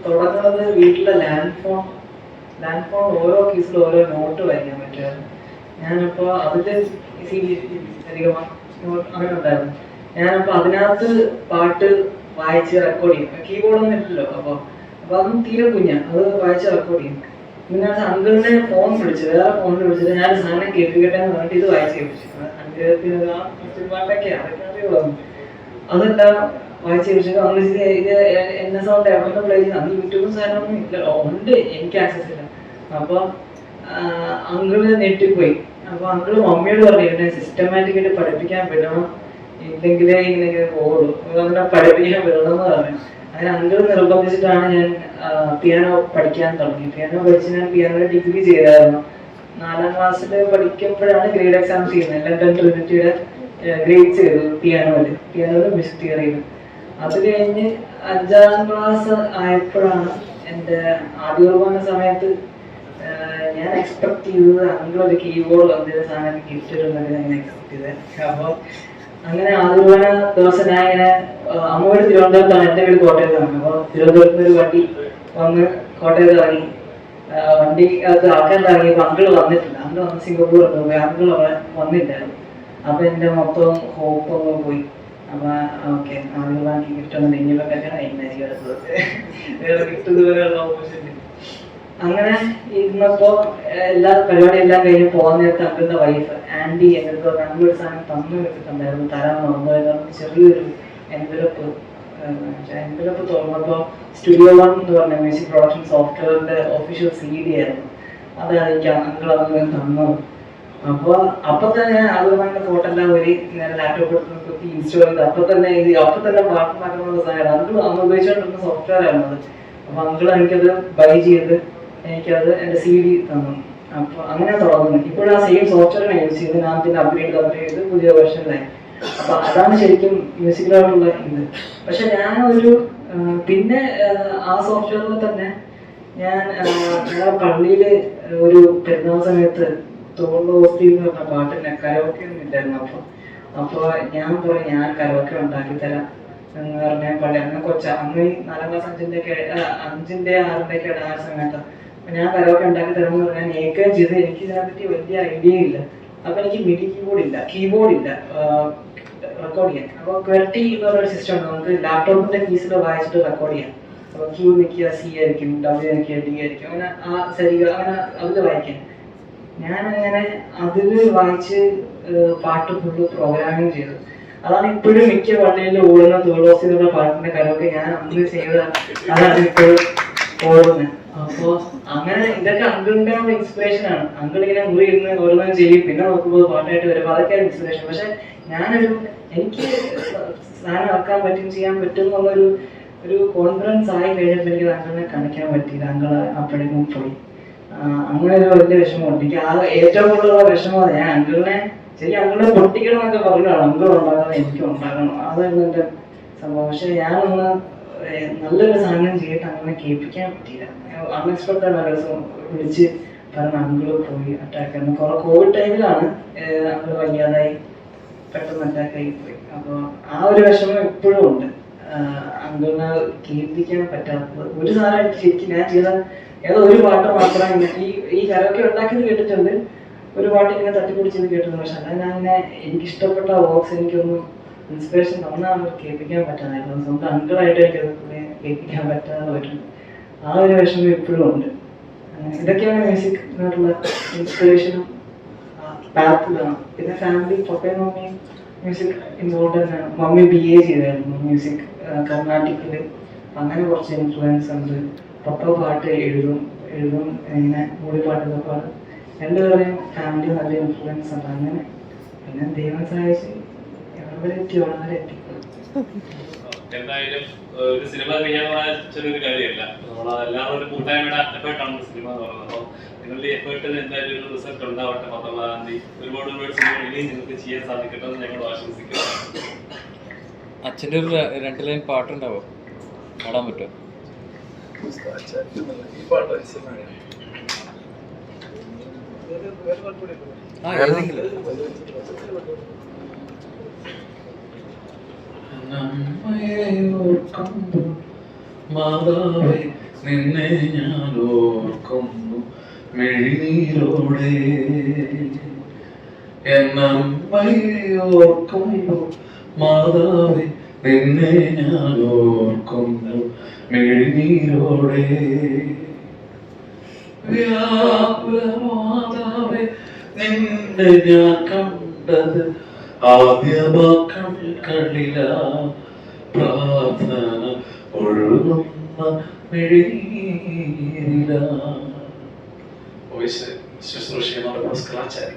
തുടങ്ങുന്നത് വീട്ടിലെ ലാൻഡ് ഫോൺ ഓരോ കേസിലും ഓരോ നോട്ട് വായിക്കാൻ പറ്റുമായിരുന്നു. ഞാനപ്പോ അതിന്റെ അങ്ങനെ ഉണ്ടായിരുന്നു. ഞാനപ്പോ അതിനകത്ത് പാട്ട് വായിച്ച് റെക്കോർഡ് ചെയ്യും. കീബോർഡൊന്നും ഇല്ലല്ലോ. അപ്പൊ അതും തീരെ അത് വായിച്ച് റെക്കോർഡ് ചെയ്യും. പിന്നെ അങ്കിളിനെ ഫോൺ വിളിച്ചത്, വേറെ ഫോണിൽ വിളിച്ചിട്ട് ഞാൻ സാധനം കേൾപ്പിക്കട്ടെ എന്ന് പറഞ്ഞിട്ട് ഇത് വായിച്ച് കേൾപ്പിച്ചു. അങ്കിളത്തിന് പാട്ടൊക്കെ അതൊക്കെ അറിയുള്ളൂ. അതെല്ലാം വായിച്ച് കേൾപ്പിച്ചിട്ട് അന്ന് ഇത് എന്നെ സൗണ്ട് എവിടെ പ്ലേ ചെയ്യുന്നത് അന്ന് യൂട്യൂബും സാധനമൊന്നും ഇല്ല, ഉണ്ട്, എനിക്ക് ആക്സസ് ഇല്ല. അപ്പൊ അങ്കിള് നെറ്റിപ്പോയി. അപ്പൊ അങ്കിള് മമ്മിയോട് പറഞ്ഞു ഇവനെ സിസ്റ്റമാറ്റിക്കായിട്ട് പഠിപ്പിക്കാൻ വിടണം, ഇല്ലെങ്കിലേ ഇങ്ങനെ പോകുള്ളൂ, അങ്ങനെ പഠിപ്പിക്കാൻ വിടണം എന്ന് പറഞ്ഞു. അങ്ങനെ അങ്കിള് നിർബന്ധിച്ചിട്ടാണ് ഞാൻ പിയാനോ പഠിക്കാൻ തുടങ്ങി. പിയാനോ പഠിച്ച് ഞാൻ പിയാനോ ഡിഗ്രി ചെയ്തായിരുന്നു. 4ാം ക്ലാസ്സിൽ പഠിക്കുമ്പോഴാണ് ഗ്രേഡ് എക്സാം ചെയ്യുന്നത്. ലണ്ടൻ ട്രിനിറ്റിയുടെ ഗ്രേഡ് ചെയ്തു പിയാനോയില് മ്യൂസിക് തിയറിയിൽ. അത് കഴിഞ്ഞ് 5ാം ക്ലാസ് ആയപ്പോഴാണ് എൻ്റെ ആദ്യ കുർബാന സമയത്ത് ഞാൻ എക്സ്പെക്ട് ചെയ്തത് അങ്കിളൊരു കീബോർഡ് എന്തെങ്കിലും സാധനം ഗിഫ്റ്റ് ഇടുന്നൊക്കെ ഞാൻ എക്സ്പെക്ട് ചെയ്തത്. അപ്പോൾ അങ്ങനെ ആദ്യ കുർബാന ദിവസം ഞാൻ ഇങ്ങനെ അമ്മ വീട് തിരുവനന്തപുരത്താണ്, എൻ്റെ വീട് കോട്ടയത്താണ്. അപ്പോൾ തിരുവനന്തപുരത്ത് ഒരു വണ്ടി വന്ന് കോട്ടയത്ത് ഇറങ്ങി. വണ്ടി അത് ആൾക്കാർ ഇറങ്ങിയപ്പോൾ അങ്കിള് വന്നിട്ടില്ല. അങ്കിള് വന്ന് സിംഗപ്പൂർ പോയി, അങ്കിള് അവിടെ വന്നില്ലായിരുന്നു. അപ്പൊ എൻ്റെ മൊത്തം ഹോപ്പ് ഒന്ന് പോയി. അപ്പൊ ഓക്കെ ആദ്യ കുർബാനക്ക് ഗിഫ്റ്റ് ഒന്നും ഇനിയിപ്പോൾ കല്യാണം കഴിഞ്ഞായിരിക്കും അടുത്തത്, വേറെ ഗിഫ്റ്റ് ഇതുവരെയുള്ള ഓപ്പോസിറ്റ്. അങ്ങനെ ഇരുന്നപ്പോ എല്ലാ പരിപാടിയും എല്ലാം കഴിഞ്ഞ് പോകാൻ നേരത്തെ അങ്കിളുടെ വൈഫ് ആൻറ്റി എൻ്റെ അടുത്ത് അങ്കിളൊരു സാധനം തന്നു വെച്ചിട്ടുണ്ടായിരുന്നു, തരാൻ മറന്നു. ചെറിയൊരു എൻവലപ്പ് തുറന്നപ്പോ സ്റ്റുഡിയോ 1 എന്ന് പറഞ്ഞ മ്യൂസിക് പ്രൊഡക്ഷൻ സോഫ്റ്റ്വെയറിന്റെ ഒഫീഷ്യൽ CD ആയിരുന്നു. അതാണ് എനിക്ക് അങ്കിൾ അങ്ങനെ തന്നത്. അപ്പൊ തന്നെ അത് ഭയങ്കര ഫോട്ടോ എല്ലാം വരി ലാപ്ടോപ്പ് എടുത്ത് ഇൻസ്റ്റാൾ ചെയ്ത് അപ്പൊ തന്നെ പാട്ടുണ്ടാക്കുന്ന സാധനമാണ്. അങ്കിൾ അന്ന് ഉപയോഗിച്ചുകൊണ്ടിരുന്ന സോഫ്റ്റ്വെയർ ആയിരുന്നു അത്. അപ്പൊ അങ്കിൾ എനിക്കത് ബൈ ചെയ്ത് എനിക്കത് എൻ്റെ CD തന്നു. അപ്പൊ അങ്ങനെ തുടങ്ങുന്നത്. ഇപ്പോഴും ആ സെയിം സോഫ്റ്റ്വെയർ യൂസ് ചെയ്ത് ഞാൻ പിന്നെ അപ്ഗ്രേഡ് ചെയ്ത് പുതിയ വേർഷനിലായി. അപ്പൊ അതാണ് ശരിക്കും മ്യൂസിക്കിലോട്ടുള്ള ഇത്. പക്ഷെ ഞാൻ പിന്നെ ആ സോഫ്റ്റ്വെയറിൽ തന്നെ ഞാൻ പള്ളിയില് ഒരു പെരുന്നാൾ സമയത്ത് തോന്നുന്ന എന്ന് പറഞ്ഞ പാട്ടില്ല, കരോക്കെ ഒന്നും ഇല്ലായിരുന്നു. അപ്പൊ ഞാൻ പറയും ഞാൻ കരോക്കെ ഉണ്ടാക്കി തരാം എന്ന് പറഞ്ഞാൽ പള്ളി അന്ന് അന്ന് 4ാം ക്ലാസ് 5ന്റെ 6ന്റെ ആ സമയത്ത് ഞാൻ കരോക്കെ ഉണ്ടാക്കി തരാമെന്ന് പറഞ്ഞാൽ ഏക്കുകയും ചെയ്ത്. എനിക്ക് ഇതിനെപ്പറ്റി വലിയ ഐഡിയ ഇല്ല. അപ്പൊ എനിക്ക് മിഡി കീബോർഡ് ഇല്ല റെക്കോർഡ് ചെയ്യാൻ. അപ്പൊ ക്വൽറ്റി എന്ന് പറഞ്ഞൊരു സിസ്റ്റം ഉണ്ട്, നമുക്ക് ലാപ്ടോപ്പിന്റെ കീസിൽ വായിച്ചിട്ട് റെക്കോർഡ് ചെയ്യാം. അപ്പൊ ക്യൂ നിൽക്കുക C ആയിരിക്കും, W നിൽക്കുക D ആയിരിക്കും, അങ്ങനെ ആ സരിക അങ്ങനെ അതിൽ വായിക്കാൻ. ഞാൻ അങ്ങനെ അതിൽ വായിച്ച് പാട്ട് ഫുള്ള് പ്രോഗ്രാമിങ് ചെയ്തത്. അതാണ് ഇപ്പോഴും മിക്ക പള്ളിയിലും ഓടുന്ന തുളസിയുടെ പാട്ടിന്റെ കരമൊക്കെ ഞാൻ അന്ന് ചെയ്ത അതാണ് ഇപ്പോഴും ഓടുന്നത്. അപ്പോ അങ്ങനെ ഇതൊക്കെ അങ്കിളിന്റെ ഇൻസ്പിറേഷൻ ആണ്. അങ്കിൾ ഇങ്ങനെ മുറി ഇരുന്ന് ഓരോന്നും ചെയ്യും, പിന്നെ നോക്കുമ്പോൾ പാട്ടായിട്ട് വരുമ്പോൾ അതൊക്കെ ഇൻസ്പിറേഷൻ. പക്ഷെ എനിക്ക് സാധനം ആക്കാൻ പറ്റും, ചെയ്യാൻ പറ്റും എന്നുള്ളൊരു കോൺഫിഡൻസ് ആയി കഴിഞ്ഞപ്പോൾ എനിക്ക് അങ്കിളിനെ കാണിക്കാൻ പറ്റിയില്ല. അങ്കിൾ അപ്പോഴേക്കും പോയി. അങ്ങനെ ഒരു വലിയ വിഷമമുണ്ട് എനിക്ക്. ആ ഏറ്റവും കൂടുതലുള്ള വിഷമമാണ് ഞാൻ അങ്കിളിനെ അങ്കിളിനെ പൊട്ടിക്കണം എന്നൊക്കെ പറഞ്ഞാണ്. അങ്കിൾ ഉണ്ടാകണം, എനിക്ക് ഉണ്ടാകണം, അതായിരുന്നു എൻ്റെ സംഭവം. പക്ഷെ ഞാനൊന്ന് നല്ലൊരു സാധനം ചെയ്തിട്ട് അങ്ങനെ കേൾപ്പിക്കാൻ പറ്റിയില്ല. അൺഎക്സ്പെക്ടഡ് ആ ദിവസം വിളിച്ച് പറഞ്ഞ അങ്കിള് പോയി അറ്റാക്ക് ആയിരുന്നു. കോവിഡ് ടൈമിലാണ് അങ്കിള് വയ്യാതായി പെട്ടെന്ന് അറ്റാക്ക് ആയി പോയി. അപ്പോൾ ആ ഒരു വിഷമം എപ്പോഴും ഉണ്ട്. അങ്കിളിനെ കേൾപ്പിക്കാൻ പറ്റാത്തത് ഒരു സാധനമായിട്ട് ശരിക്കും ഞാൻ ചെയ്ത ഏതോ ഒരു പാട്ട് മാത്രമേ ഈ കരമൊക്കെ ഉണ്ടാക്കിയത് കേട്ടിട്ടുണ്ട്. ഒരു പാട്ട് ഇങ്ങനെ തട്ടിപ്പിടിച്ചത് കേട്ടിട്ടുണ്ട്. പക്ഷെ അല്ല ഞാൻ ഇങ്ങനെ എനിക്കിഷ്ടപ്പെട്ട വോക്സ് എനിക്കൊന്നും ഇൻസ്പിറേഷൻ തന്നാൽ കേൾപ്പിക്കാൻ പറ്റാതായിരുന്നു. സ്വന്തം അങ്കിളായിട്ട് എനിക്കത് കേൾപ്പിക്കാൻ പറ്റാതെ വരും. ആ ഒരു വിഷമം എപ്പോഴും ഉണ്ട്. ഇതൊക്കെയാണ് മ്യൂസിക്കിനോടുള്ള ഇൻസ്പിറേഷനും പാത്തിലാണ്. പിന്നെ ഫാമിലി പപ്പയും മമ്മിയും മ്യൂസിക് ഇൻവോൾവ് തന്നെയാണ്. മമ്മി BA ചെയ്തായിരുന്നു മ്യൂസിക് കർണാട്ടിക്കില്. അങ്ങനെ കുറച്ച് ഇൻഫ്ലുവൻസ് ഉണ്ട്. പപ്പ പാട്ട് എഴുതും ഇങ്ങനെ മൂളിപ്പാട്ടൊക്കെ പാടും. രണ്ടുപേരെയും ഫാമിലി നല്ല ഇൻഫ്ലുവൻസ് ഉണ്ട്. അങ്ങനെ പിന്നെ ദൈവം സഹായിച്ച് എവിടെ എത്തി. എന്തായാലും ഒരു സിനിമ ചെയ്യാനുള്ള ചെറിയൊരു കാര്യമല്ല. നമ്മളെല്ലാവരും ഒരു കൂട്ടായ്മയുടെ എഫേർട്ടാണ് സിനിമ എന്ന് പറയുന്നത്. അപ്പോൾ നിങ്ങളുടെ എഫേർട്ടിന് എന്തായാലും ഒരു റിസൾട്ട് ഉണ്ടാവട്ടെ. 19-ാം തീയതി ഒരുപാട് സിനിമകൾ ഇനിയും നിങ്ങൾക്ക് ചെയ്യാൻ സാധിക്കട്ടെ എന്ന് ഞങ്ങൾ ആശംസിക്കുന്നു. അച്ഛൻ്റെ ഒരു 2 ലൈൻ പാട്ടുണ്ടാവോ? പാടാൻ പറ്റുമോ? ഏതെങ്കിലും മാതാവേ നിന്നെ ഞാൻ ഓർക്കുന്നു മിഴിനീരോടെ, എന്നമ്മയെ ഓർക്കുന്നു മാതാവേ നിന്നെ ഞാൻ ഓർക്കുന്നു മിഴിനീരോടെ. വ്യാകുലമാതാവേ നിന്നെ ഞാൻ കണ്ടത് ആദ്യമാക്കളില, പ്രാർത്ഥന ഒഴുകുന്ന മിഴിനീരില. വോയിസ് ശുശ്രൂഷയുടെ പുസ്തകാചാരി.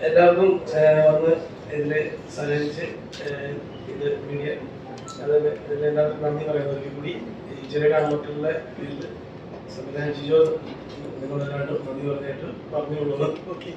എല്ലാവർക്കും വന്ന് ഇതിൽ സഹകരിച്ച് ഇത് മീഡിയ ഇതിലെല്ലാവർക്കും നന്ദി പറയുന്നത് കൂടി ഈ ചെറിയ കാണുമ്പോട്ടുള്ള ഫീൽഡ് സംവിധാനം ജിജോ നിങ്ങളെല്ലാവരും നന്ദി പറഞ്ഞായിട്ട് പറഞ്ഞുകൊള്ളുന്നത്. ഓക്കെ.